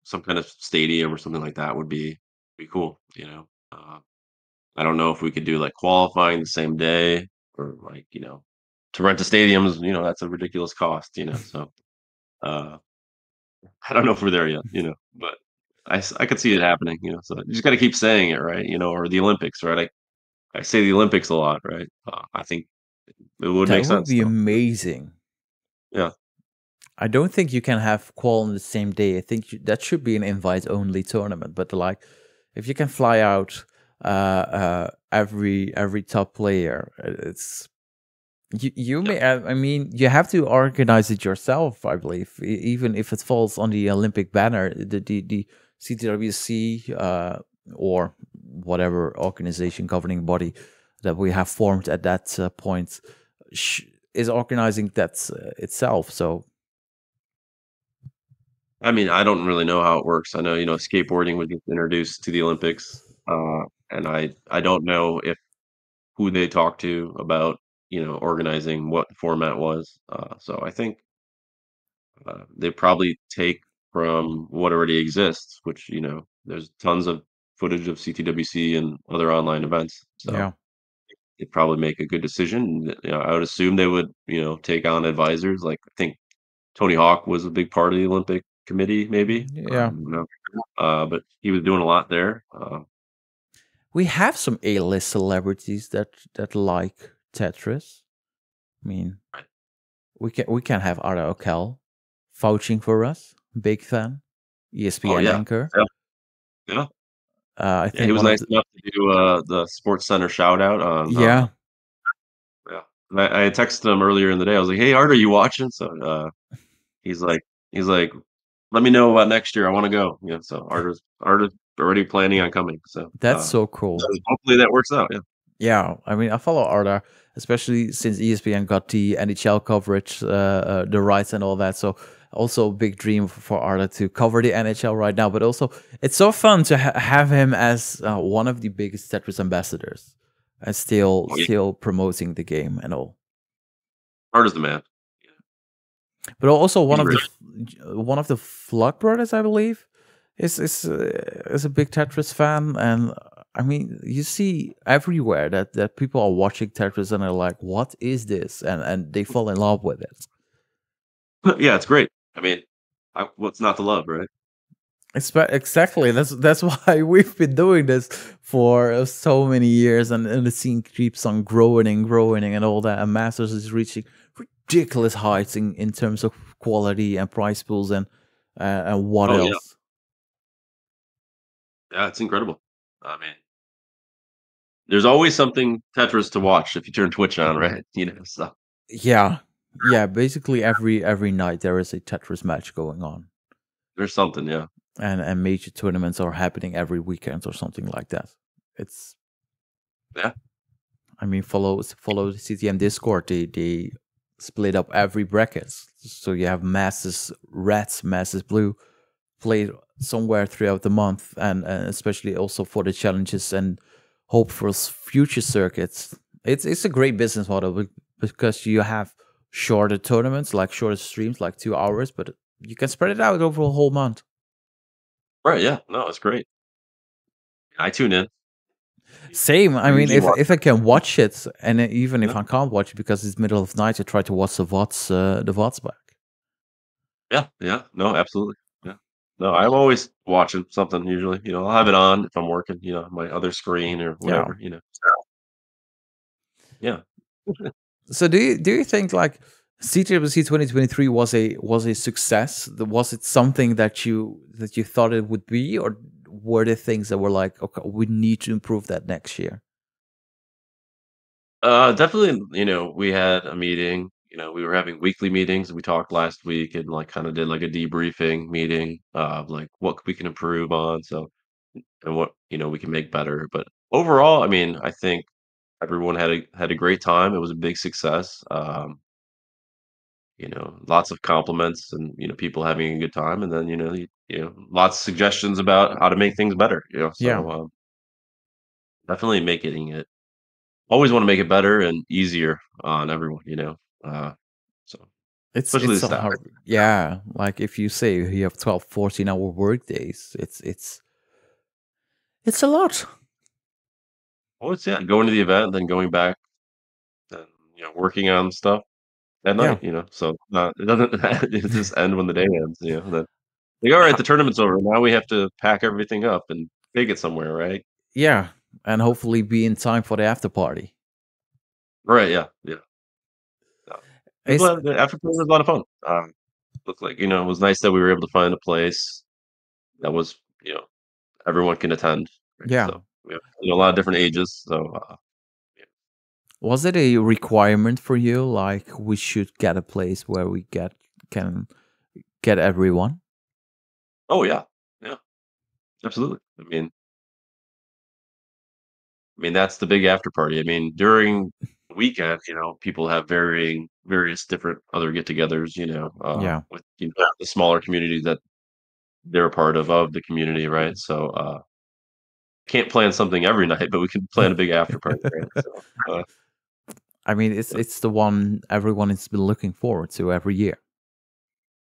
some kind of stadium or something like that would be cool. I don't know if we could do like qualifying the same day, or like, to rent a stadium is, that's a ridiculous cost, so uh I don't know if we're there yet, but I could see it happening, so you just got to keep saying it, right? Or the Olympics, right? I say the Olympics a lot, right? I think it would make That would sense be though. amazing. Yeah. I don't think you can have qual on the same day. I think that should be an invite-only tournament. But like, if you can fly out every top player, it's you may. I mean, you have to organize it yourself. I believe, even if it falls on the Olympic banner, the CTWC or whatever organization governing body that we have formed at that point is organizing that itself. So. I mean, I don't really know how it works. I know, skateboarding was just introduced to the Olympics, and I don't know if who they talked to about, organizing what the format was. So I think they probably take from what already exists, which, there's tons of footage of CTWC and other online events. So Yeah. they'd probably make a good decision. I would assume they would, take on advisors. Like, I think Tony Hawk was a big part of the Olympic committee, maybe. Yeah. But he was doing a lot there. We have some A-list celebrities that like Tetris. I mean, we can have Ara Okel vouching for us. Big fan. ESPN anchor. Yeah. I think he was nice enough to do the Sports Center shout out on. Yeah. Yeah. I had texted him earlier in the day. I was like, "Hey, Art, are you watching?" So he's like, "Let me know about next year. I want to go." Yeah. So Art is already planning on coming. So That's so cool. hopefully that works out. Yeah. Yeah, I mean, I follow Arda, especially since ESPN got the NHL coverage, the rights and all that. So also a big dream for Arda to cover the NHL right now. But also, it's so fun to have him as one of the biggest Tetris ambassadors, and still promoting the game and all. Arda's the man. But also one of the Flock brothers, I believe, is a big Tetris fan, and I mean, you see everywhere that people are watching Tetris and are like, "What is this?" and they fall in love with it. Yeah, it's great. I mean, what's not to love, right? Exactly. That's why we've been doing this for so many years, and the scene keeps on growing and all that. And Masters is reaching ridiculous heights in terms of quality and prize pools and what else. Yeah, it's incredible. I mean, there's always something Tetris to watch if you turn Twitch on, right? So. Yeah. Basically, every night there is a Tetris match going on. There's something, yeah. And major tournaments are happening every weekend or something like that. It's I mean, follow the CTM Discord. They split up every bracket. So you have masses reds, masses blue, played somewhere throughout the month, and especially also for the challenges and hope for future circuits. It's a great business model because you have shorter tournaments, like shorter streams, like 2 hours, but you can spread it out over a whole month. Right, yeah. No, it's great. I tune in. Same. I I mean, usually watch. if I can watch it, and even if Yeah, I can't watch it because it's middle of the night, I try to watch the VODs back. yeah, yeah. No, absolutely. Yeah. No, I'm always watching something usually. I'll have it on if I'm working, my other screen or Yeah. whatever. Yeah. So do you think like CTWC 2023 was a success? Was it something that you thought it would be, or were there things that were like, okay, we need to improve that next year? Definitely, we had a meeting, we were having weekly meetings. We talked last week and like kind of did like a debriefing meeting of like what we can improve on. So, and what, we can make better. But overall, I mean, I think everyone had a great time. It was a big success. Lots of compliments and, people having a good time. And then, lots of suggestions about how to make things better, Yeah, so definitely making it always want to make it better and easier on everyone. So especially the it's a staff. hard, yeah. Like if you say you have 12, 14-hour work days, it's a lot. Well, it's yeah, going to the event, then going back and working on stuff at Yeah, night. So it doesn't it just end when the day ends. Then like all right, the tournament's over. Now we have to pack everything up and take it somewhere, right? yeah, and hopefully be in time for the after party. Right, yeah, yeah. Yeah. It's The after party was a lot of fun. Looked like, it was nice that we were able to find a place that was, everyone can attend, right? Yeah. So we have, a lot of different ages. So yeah. Was it a requirement for you? Like we should get a place where we can get everyone? Oh yeah. Yeah, absolutely. I mean, that's the big after party. I mean, during the weekend, people have various different other get-togethers, Yeah. with the smaller communities that they're a part of the community, right? So can't plan something every night, but we can plan a big after party, right? So I mean, it's the one everyone has been looking forward to every year.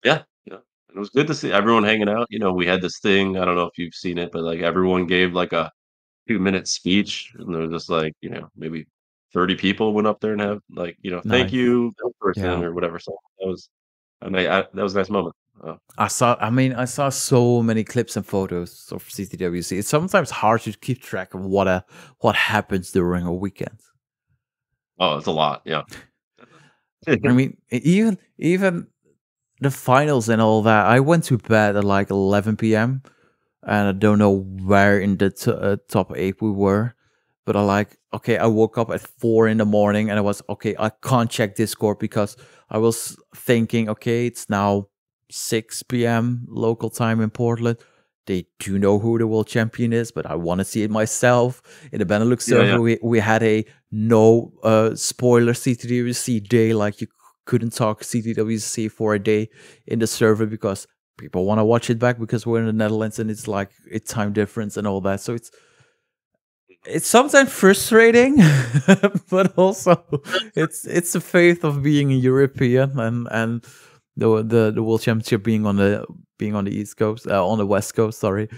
yeah, yeah. It was good to see everyone hanging out. We had this thing, I don't know if you've seen it, but like everyone gave like a 2-minute speech and there was just like, maybe 30 people went up there and have like, thank Nice. you, that person Yeah. or whatever. So that was a nice moment. I saw so many clips and photos of CTWC. It's sometimes hard to keep track of what happens during a weekend. Oh, it's a lot. Yeah. I mean, even the finals and all that. I went to bed at like 11 p.m. and I don't know where in the top 8 we were, but I woke up at 4 in the morning and I was okay. I can't check Discord because I was thinking, okay, it's now 6 p.m. local time in Portland. They do know who the world champion is, but I want to see it myself. In the Benelux server, we had a no spoiler CTWC day, like you couldn't talk CTWC for a day in the server because people want to watch it back because we're in the Netherlands and it's like a time difference and all that. So it's sometimes frustrating, but also it's the faith of being a European and the world championship being on the East Coast, on the West Coast. Sorry,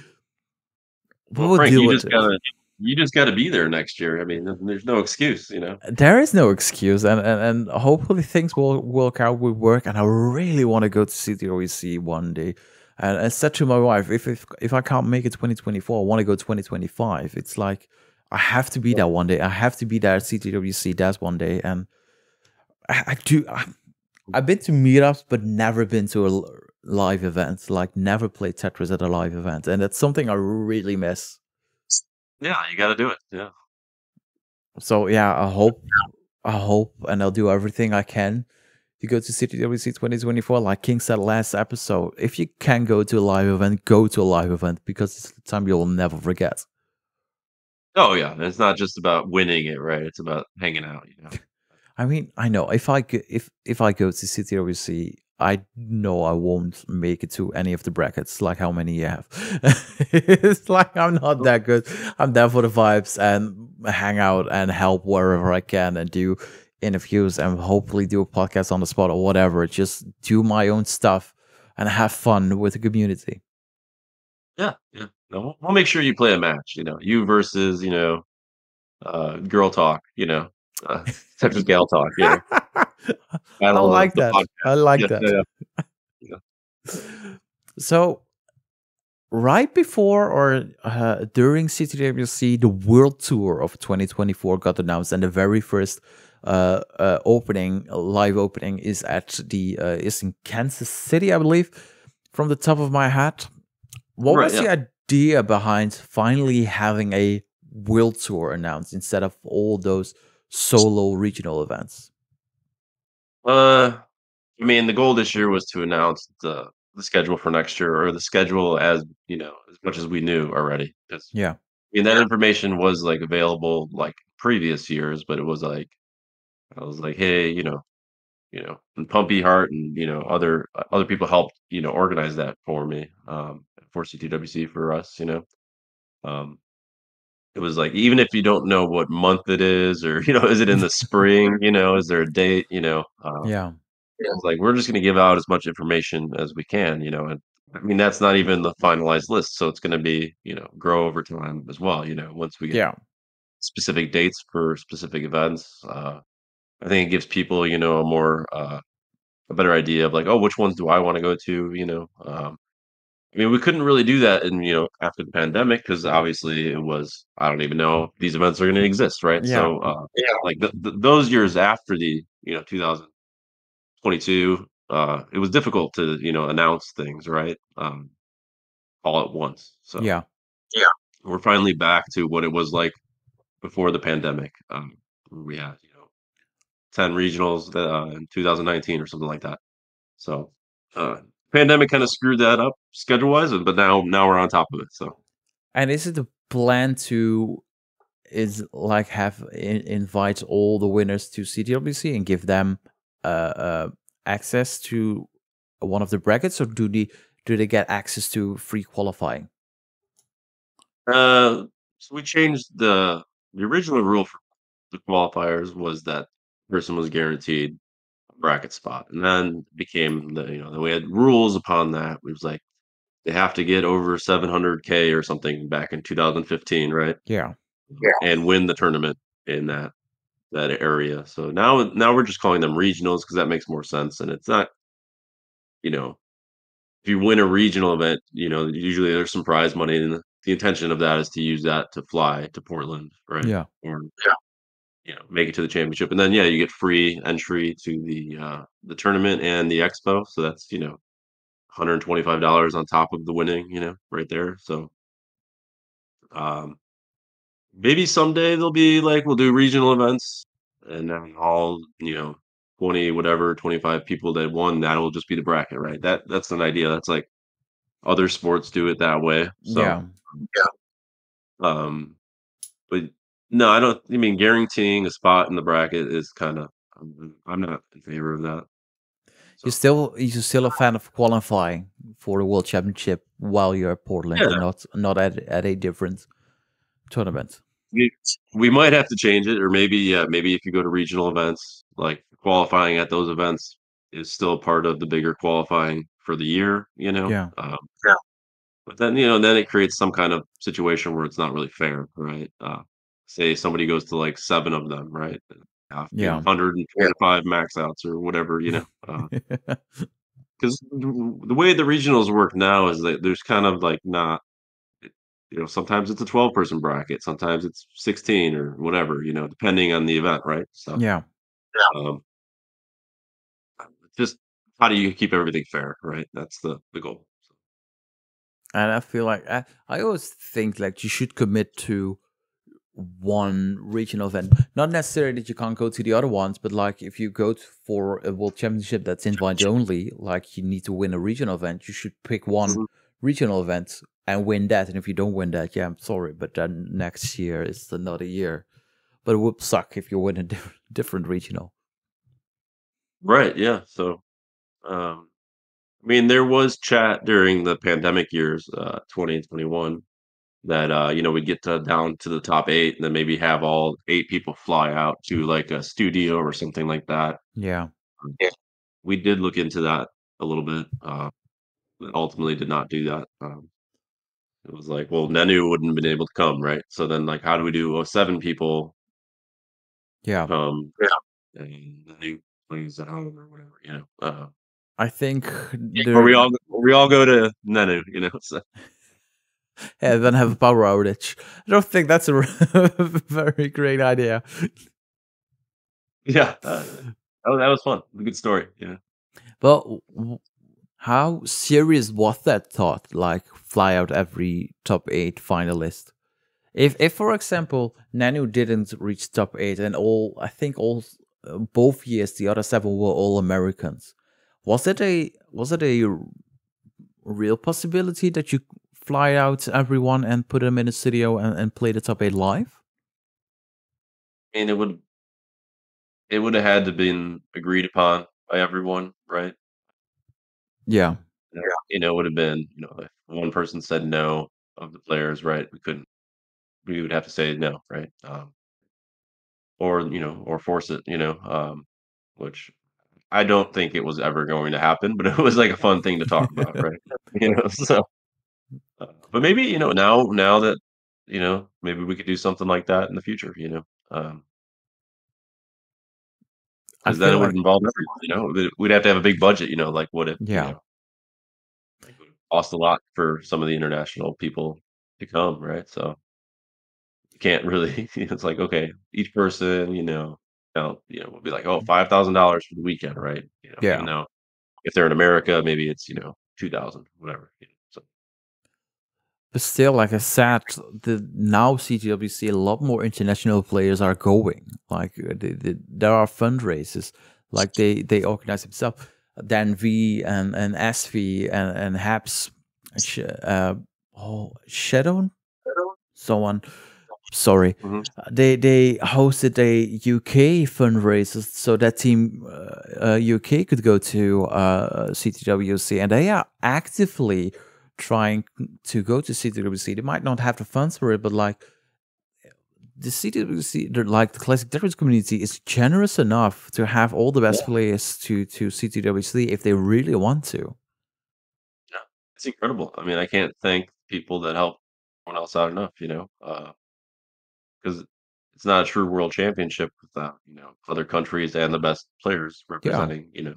Well, we'll Frank, deal with it. you just gotta be there next year. I mean, there's no excuse. There is no excuse, and hopefully things will work out with work. And I really want to go to CTWC one day. And I said to my wife, if I can't make it 2024, I want to go 2025. It's like I have to be there one day. I have to be there at CTWC that one day. And I do. I've been to meetups, but never been to a live event. Like never played Tetris at a live event, and that's something I really miss. Yeah, you gotta do it. Yeah. So yeah, I hope, and I'll do everything I can to go to CTWC 2024. Like King said last episode, if you can go to a live event, go to a live event because it's the time you'll never forget. Oh yeah. And it's not just about winning it, right? It's about hanging out. I mean, I know if I go to CTWC, I know I won't make it to any of the brackets. Like how many you have? It's like I'm not that good. I'm there for the vibes and hang out and help wherever I can and do interviews and hopefully do a podcast on the spot or whatever. Just do my own stuff and have fun with the community. Yeah, yeah. No, we'll make sure you play a match. You versus girl talk. Tetris gal talk. I Battle of like the that. podcast. I like Yeah, that. yeah. So, right before or during CTWC, the World Tour of 2024 got announced, and the very first live opening is is in Kansas City, I believe, from the top of my head. What Right, was the idea behind finally having a World Tour announced instead of all those solo regional events? I mean, the goal this year was to announce the schedule for next year, or the schedule as much as we knew already. 'Cause, Yeah. I mean, that information was like available like previous years, but it was like I was like, hey, and Pumpy Heart and other people helped organize that for me for CTWC for us. Um, it was like even if you don't know what month it is, or is it in the spring? Is there a date? Yeah. It's like, we're just gonna give out as much information as we can, and I mean, that's not even the finalized list, so it's gonna be, grow over time as well, once we get Yeah. specific dates for specific events. I think it gives people, a better idea of like, "Oh, which ones do I wanna go to?" I mean, we couldn't really do that after the pandemic because obviously it was I don't even know if these events are gonna exist, right? Yeah. So, like, those years after the, 2022, it was difficult to, announce things, right? All at once. So Yeah. yeah, we're finally back to what it was like before the pandemic. Where we had, 10 regionals in 2019 or something like that. So pandemic kind of screwed that up schedule wise, but now we're on top of it. So And is it the plan to have invite all the winners to CTWC and give them access to one of the brackets, or do they get access to free qualifying? so we changed the original rule for the qualifiers was that person was guaranteed a bracket spot, and then became then we had rules upon that. It was like they have to get over 700K or something back in 2015, right? Yeah. Yeah. And win the tournament in that area. So now we're just calling them regionals because that makes more sense, and it's not, you know, if you win a regional event, usually there's some prize money, and the intention of that is to use that to fly to Portland, right? Yeah. Or yeah, make it to the championship, and then yeah, you get free entry to the tournament and the expo. So that's $125 on top of the winning, right there. So um, maybe someday they'll be like we'll do regional events, and then all 20 whatever 25 people that won that'll just be the bracket, right? That's an idea. That's like other sports do it that way. So Yeah. um, but no, I don't. I mean, guaranteeing a spot in the bracket is kind of I'm not in favor of that. So You're still a fan of qualifying for the World Championship while you're at Portland yeah, and not at a different tournament. we we might have to change it, or maybe if you go to regional events, like qualifying at those events is still part of the bigger qualifying for the year. Yeah. Yeah. But then it creates some kind of situation where it's not really fair, right? Say somebody goes to like seven of them, right? Yeah. 125 max outs or whatever, because the way the regionals work now is that there's kind of like not, sometimes it's a 12-person bracket, sometimes it's 16 or whatever, depending on the event, right? So, Yeah. um, just how do you keep everything fair, right? That's the goal. So, And I feel like I always think like you should commit to one regional event. Not necessarily that you can't go to the other ones, but like if you go for a world championship that's invite only, like you need to win a regional event, you should pick one mhm. regional event and win that. And if you don't win that, yeah, I'm sorry, but then next year is another year. But it would suck if you win a different regional. Right, yeah, so, I mean, there was chat during the pandemic years, 20 and 21 that, we'd get down to the top 8 and then maybe have all 8 people fly out to, like, a studio or something like that. Yeah. Yeah. We did look into that a little bit, but ultimately did not do that. It was like, well, Nenu wouldn't have been able to come, right? So then, like, how do we do, 7 people Yeah. come, yeah, and Nenu plays at home or whatever, I think or there we all go to Nenu, so and then have a power outage. I don't think that's a very great idea. yeah, that was fun. A good story, But how serious was that thought? Like fly out every top 8 finalist. If for example Nanu didn't reach top 8 and I think all both years the other 7 were all Americans, was it a real possibility that you fly out everyone and put them in a studio and play the top 8 live? and it would have had to been agreed upon by everyone, right? Yeah, It would have been, if one person said no of the players, right, we would have to say no, right? Or force it, which I don't think it was ever going to happen, but it was like a fun thing to talk about, right? So, but maybe, now that, maybe we could do something like that in the future, um, I because then feel it would like involve everyone, we'd have to have a big budget, like what if, yeah, like, it would cost a lot for some of the international people to come, right? So you can't really, it's like, okay, each person, will be like, oh, $5,000 for the weekend, right? Even yeah. though if they're in America, maybe it's, 2,000, whatever. So But still, like I said, now CTWC a lot more international players are going. Like there are fundraisers, like they organize themselves. Dan V and SV and Haps, Shadow, someone. Sorry, mhm. they hosted a UK fundraiser so that team UK could go to CTWC, and they are actively trying to go to CTWC. They might not have the funds for it, but like the CTWC, like the classic Tetris community, is generous enough to have all the best players to CTWC if they really want to. Yeah, it's incredible. I mean, I can't thank people that help everyone else out enough, because it's not a true world championship without, other countries and the best players Yeah, representing,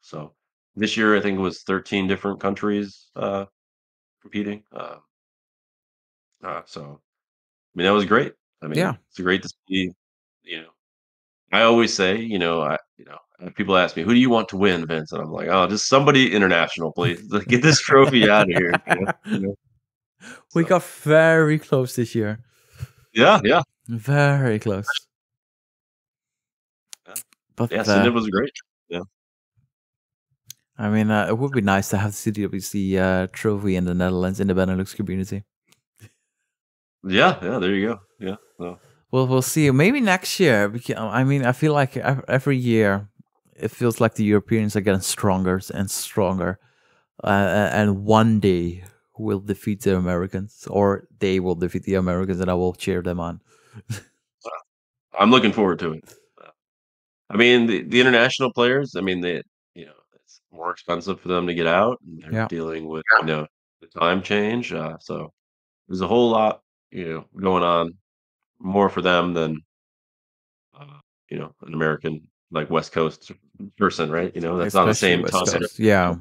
so this year I think it was 13 different countries competing. So I mean that was great. I yeah. mean, it's great to see, you know, I always say, people ask me, "Who do you want to win, Vince?" And I'm like, "Oh, just somebody international, please. Like, get this trophy out of here." We So, got very close this year. yeah, yeah, Very close. yeah, yeah. But So it was great. Yeah, I mean, it would be nice to have the CTWC trophy in the Netherlands in the Benelux community. yeah, yeah. There you go. Yeah. So, Well, we'll see. Maybe next year. I mean, I feel like every year it feels like the Europeans are getting stronger and stronger, and one day we'll defeat the Americans, or they will defeat the Americans, and I will cheer them on. I'm looking forward to it. I mean, the international players. I mean, it's more expensive for them to get out, and they're Yeah, dealing with the time change. So there's a whole lot going on more for them than an American, like, West Coast person, right? That's not the especially same West time. Coast. Yeah,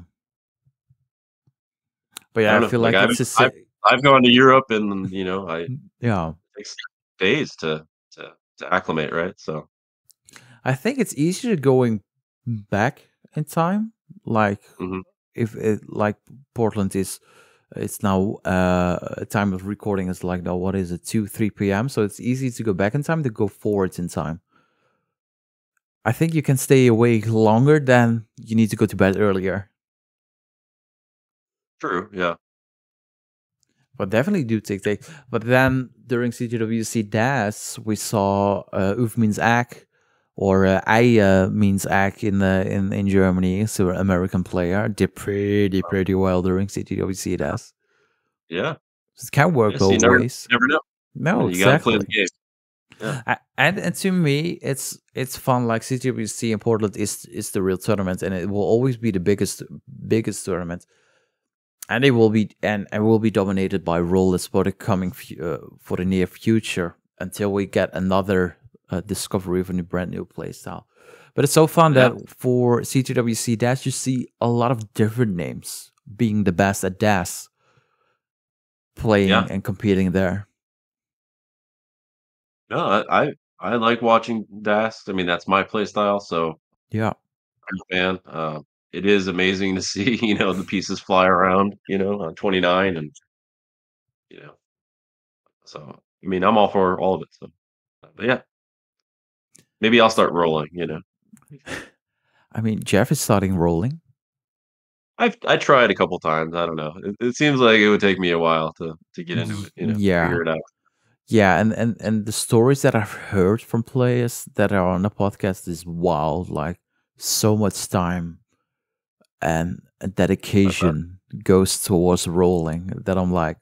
but I yeah, I don't know. feel Like, like I've it's a I've gone to Europe and, it yeah. takes days to acclimate, right? So I think it's easier going back in time, like mhm. if it like Portland is it's now time of recording is like now what is it 2-3 p.m. so it's easy to go back in time to go forwards in time. I think you can stay awake longer than you need to go to bed earlier, True, yeah. but definitely do take. But then during CTWC DAS we saw Uvmin's Ack or Ei means egg in Germany. So American player did pretty well during CTWC Dash. Yeah. It can work Yes, both ways. never know. No, You gotta play exactly. the game. Yeah. And to me, it's fun. Like CTWC in Portland is the real tournament, and it will always be the biggest tournament. And it will be dominated by rollers for the coming for the near future until we get another discovery of a brand new playstyle. But it's so fun that for CTWC Dash you see a lot of different names being the best at Dash, playing and competing there. No, I like watching Dash. I mean, that's my play style, so Yeah. I'm a fan. It is amazing to see, the pieces fly around, on 29 and, you know, so, I mean, I'm all for all of it, so, but yeah. Maybe I'll start rolling. I mean, Jeff is starting rolling. I tried a couple times, I don't know. It seems like it would take me a while to get into it, Yeah. figure it out. Yeah, and the stories that I've heard from players that are on the podcast is wild. Like so much time and dedication goes towards rolling that I'm like,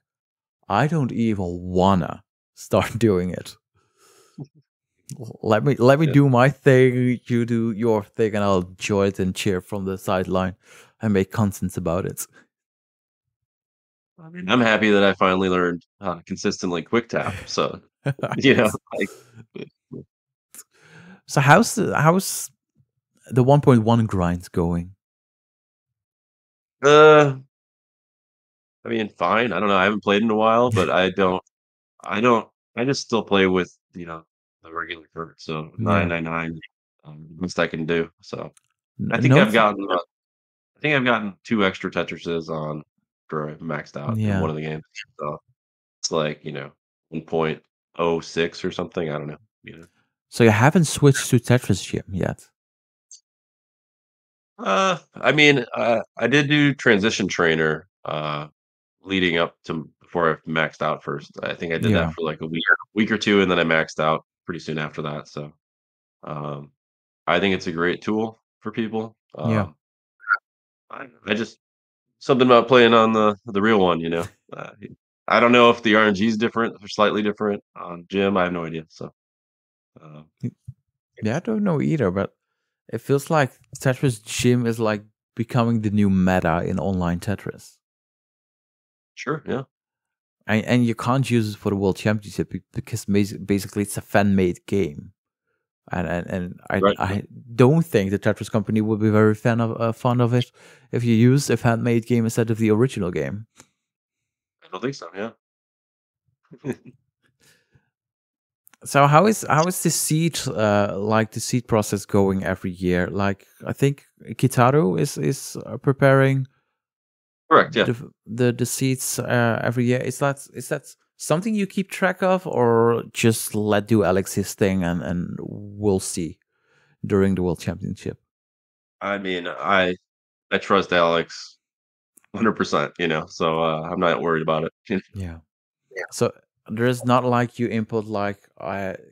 I don't even wanna start doing it. Let me Yeah. do my thing, you do your thing, and I'll enjoy it and cheer from the sideline and make content about it. I mean, I'm happy that I finally learned how to consistently quick tap, so, Yes. like So how's the 1.1 grind going? uh I mean, fine. I don't know. I haven't played in a while, but I don't I just still play with, the regular card. So Yeah. 999, the best I can do. So I think No. I think I've gotten 2 extra Tetrises on after I maxed out in Yeah. one of the games. So it's like, 1.06 or something. I don't know. So you haven't switched to Tetris Gym yet? I mean, I did do transition trainer, leading up to before I maxed out first. I think I did that Yeah. for like a week or 2, and then I maxed out pretty soon after that. So, um, I think it's a great tool for people. Yeah. I just something about playing on the real one. Uh, I don't know if the RNG is different or slightly different on Gym. I have no idea. So, uh, Yeah, I don't know either, but it feels like Tetris Gym is like becoming the new meta in online Tetris. sure, yeah, And you can't use it for the World Championship because basically it's a fan-made game. And right. I don't think the Tetris company would be very fond of it if you use a fan-made game instead of the original game. I don't think so. Yeah. So how is the seed the seed process going every year? Like I think Kitaru is preparing Correct. Yeah. the seeds every year. Is that something you keep track of, or just let do Alex his thing and we'll see during the World Championship? I mean, I trust Alex 100%. So I'm not worried about it. Yeah. So there's not like you input like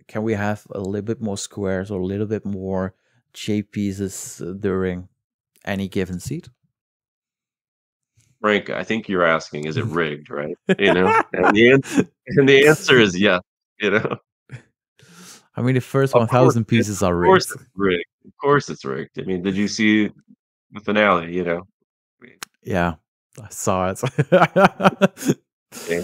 can we have a little bit more squares or a little bit more J pieces during any given seed? Frank, I think you're asking, is it rigged, right? And the answer is yes, you know? I mean, the first Of course 1,000 pieces are of course rigged. it's rigged. Of course it's rigged. I mean, did you see the finale? I mean, Yeah, I saw it. yeah.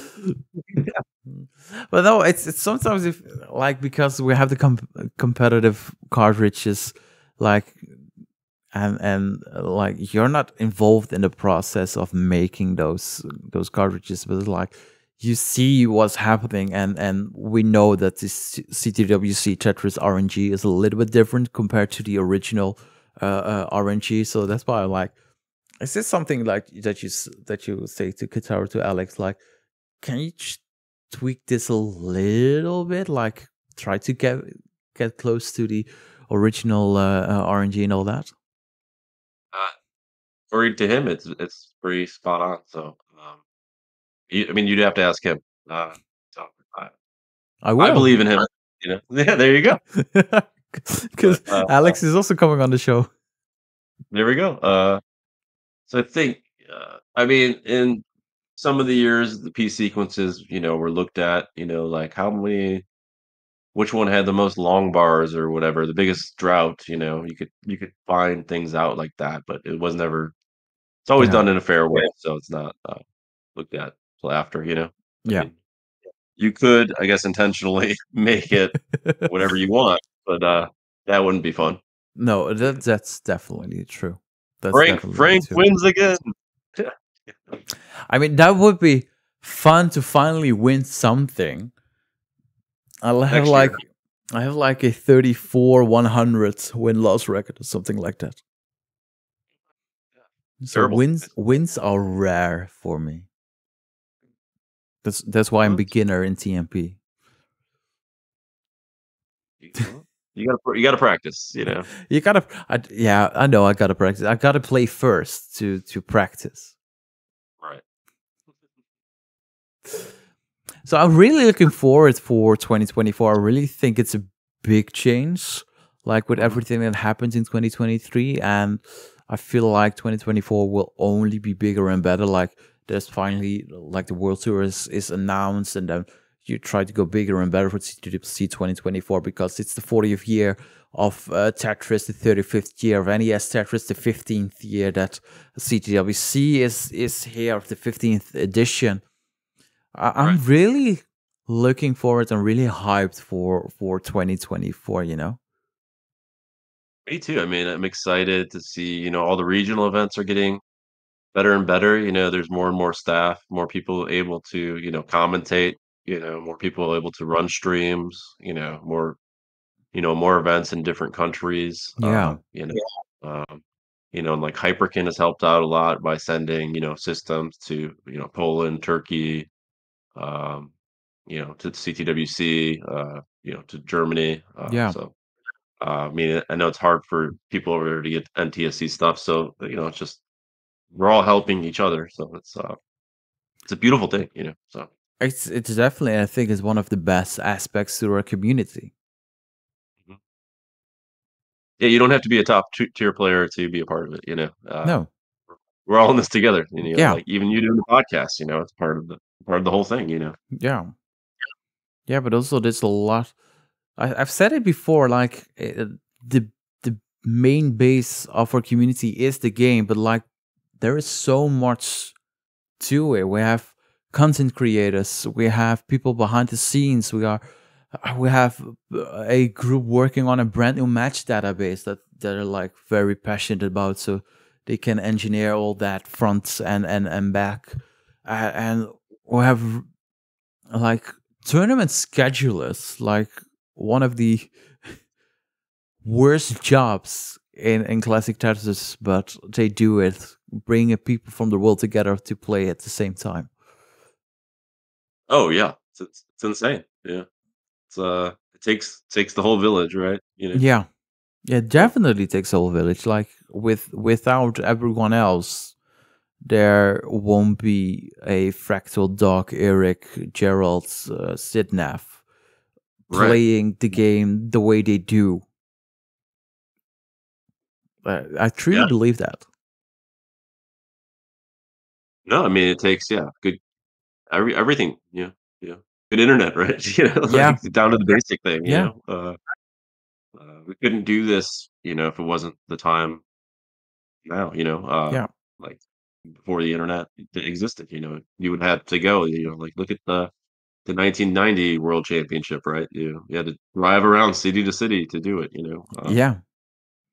But no, it's sometimes if like because we have the competitive cartridges, like like you're not involved in the process of making those cartridges, but it's like you see what's happening, and we know that this CTWC Tetris RNG is a little bit different compared to the original RNG. So that's why I'm like, is this something like that you say to Katara, to Alex, like, can you tweak this a little bit, like try to get close to the original RNG and all that? Uh, According to him, it's pretty spot on, so, I mean, you'd have to ask him. So I I I will. believe in him, Yeah, there you go. Because Alex is also coming on the show. There we go. So I think, I mean, in some of the years, the P sequences, were looked at, like which one had the most long bars or whatever, the biggest drought, you could find things out like that, but it was never. It's always Yeah. done in a fair way, so it's not looked at till after. I Yeah. mean, you could, I guess, intentionally make it whatever you want, but that wouldn't be fun. No, that's definitely true. That's Frank definitely Frank true. wins again. I mean, that would be fun to finally win something. I'll have Next like year. I have like a 34-100 win-loss record or something like that. So Terrible. wins are rare for me. That's why I'm Well, beginner in TMP. you gotta practice. You gotta, yeah, I know. I gotta practice. I gotta play first to practice. Right. So I'm really looking forward for 2024. I really think it's a big change, like with everything that happened in 2023, and I feel like 2024 will only be bigger and better. Like there's finally like the World Tour is announced, and then you try to go bigger and better for CTWC 2024 because it's the 40th year of Tetris, the 35th year of NES Tetris, the 15th year that CTWC is here of the 15th edition. I'm Right. really looking forward and really hyped for 2024. Me too. I mean, I'm excited to see, all the regional events are getting better and better. There's more and more staff, more people able to, commentate, more people able to run streams, more events in different countries. Yeah, And like Hyperkin has helped out a lot by sending, systems to, Poland, Turkey, um, to CTWC, to Germany. yeah. I mean, I know it's hard for people over there to get NTSC stuff, so it's just we're all helping each other, so it's a beautiful thing, So It's definitely, I think, is one of the best aspects to our community. mhm. Yeah, you don't have to be a top tier player to be a part of it. No, We're all in this together. yeah, Like even you doing the podcast, it's part of the whole thing. yeah, yeah. But also, there's a lot. I've said it before. Like the the main base of our community is the game, but like there is so much to it. We have content creators, we have people behind the scenes, we have a group working on a brand new match database that are like very passionate about, so they can engineer all that front and back. And we have like tournament schedulers, like one of the worst jobs in classic Tetris, but they do it, bringing people from the world together to play at the same time. Oh yeah, it's insane. Yeah, it takes the whole village, right? Yeah, yeah, definitely takes a whole village. Like without everyone else, there won't be a Fractal, Doc, Eric, Gerald, Sidnav Right. playing the game the way they do. I truly Yeah. believe that. No, I mean it takes good everything. Yeah, good internet, right? Yeah, Like down to the basic thing. yeah, We couldn't do this, if it wasn't the time now. yeah, Like before the internet existed. You would have to go. Like look at the 1990 World Championship, right? You had to drive around city to city to do it. yeah,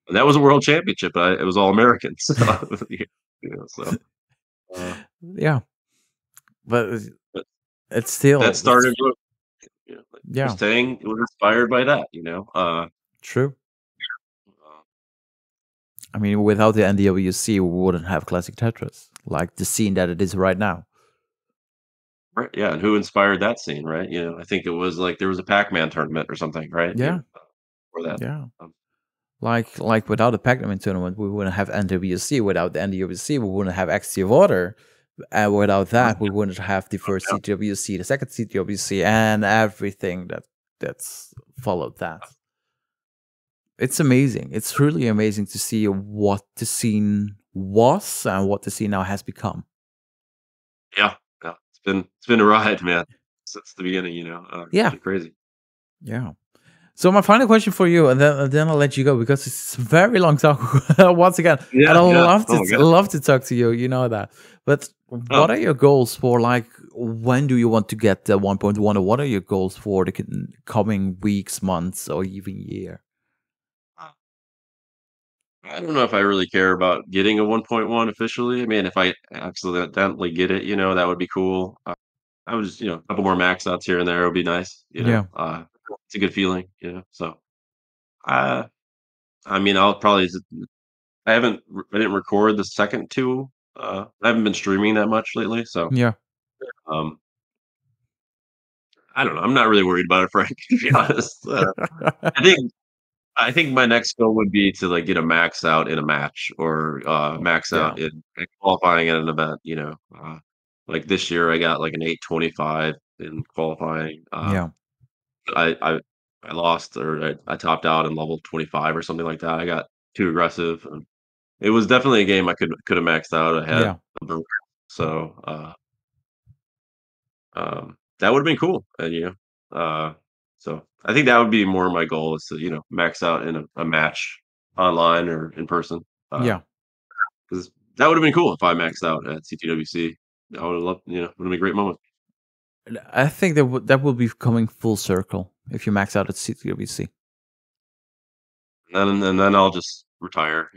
And that was a World Championship. It was all Americans. So uh, yeah. But but it's still, that started. Like you're yeah, saying, it was inspired by that. true. Uh, I mean, without the NDWC, we wouldn't have classic Tetris, like the scene that it is right now. right, yeah, and who inspired that scene, right? I think it was like there was a Pac-Man tournament or something, right? Yeah, For that. yeah. Um, Like without the Pac-Man tournament, we wouldn't have NWC. Without the NWC, we wouldn't have XT of Order. And without that, we wouldn't have the first yeah, CTWC, the second CTWC, and everything that's followed that. it's amazing. It's really amazing to see what the scene was and what the scene now has become. Yeah, yeah. It's been a ride, man, since the beginning. Yeah, It's been crazy. yeah. So my final question for you, and then I'll let you go because it's a very long talk once again. And Yeah, I yeah. Oh my god. love to talk to you. You know that. But Oh, what are your goals for, like, when do you want to get the 1.1, or what are your goals for the coming weeks, months, or even year? I don't know if I really care about getting a 1.1 officially. I mean, if I accidentally get it, that would be cool. I was, a couple more max outs here and there would be nice. Yeah, It's a good feeling. So I, I mean, I'll probably. I didn't record the second two. I haven't been streaming that much lately, so yeah, um, I don't know. I'm not really worried about it, Frank. To be honest, I think I think my next goal would be to like get a max out in a match or max yeah, out in qualifying at an event. Like this year, I got like an 825 in qualifying. yeah, I I lost or I topped out in level 25 or something like that. I got too aggressive. And it was definitely a game I could have maxed out. I had yeah, a so that would have been cool. So I think that would be more my goal is to max out in a match online or in person. yeah. Because that would have been cool if I maxed out at CTWC. I would have loved, would have been a great moment. I think that will be coming full circle if you max out at CTWC. And then I'll just retire.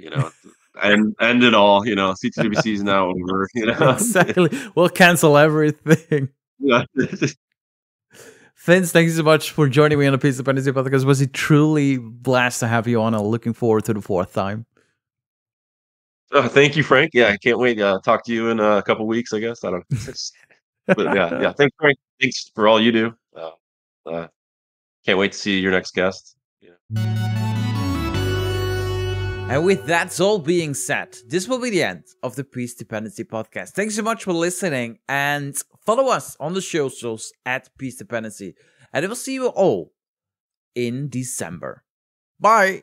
And end it all. CTWC is now over. Exactly. We'll cancel everything. Yeah. Vince, thank you so much for joining me on the Peace Dependency Podcast. Was it truly blast to have you on? I'm looking forward to the fourth time. Thank you, Frank. Yeah, I can't wait. Talk to you in a couple weeks, I guess. I don't. But yeah. Thanks, Frank. Thanks for all you do. Uh, can't wait to see your next guest. Yeah. And with that all being said, this will be the end of the Peace Dependency Podcast. Thanks so much for listening, and follow us on the socials at Peace Dependency. And I will see you all in December. Bye.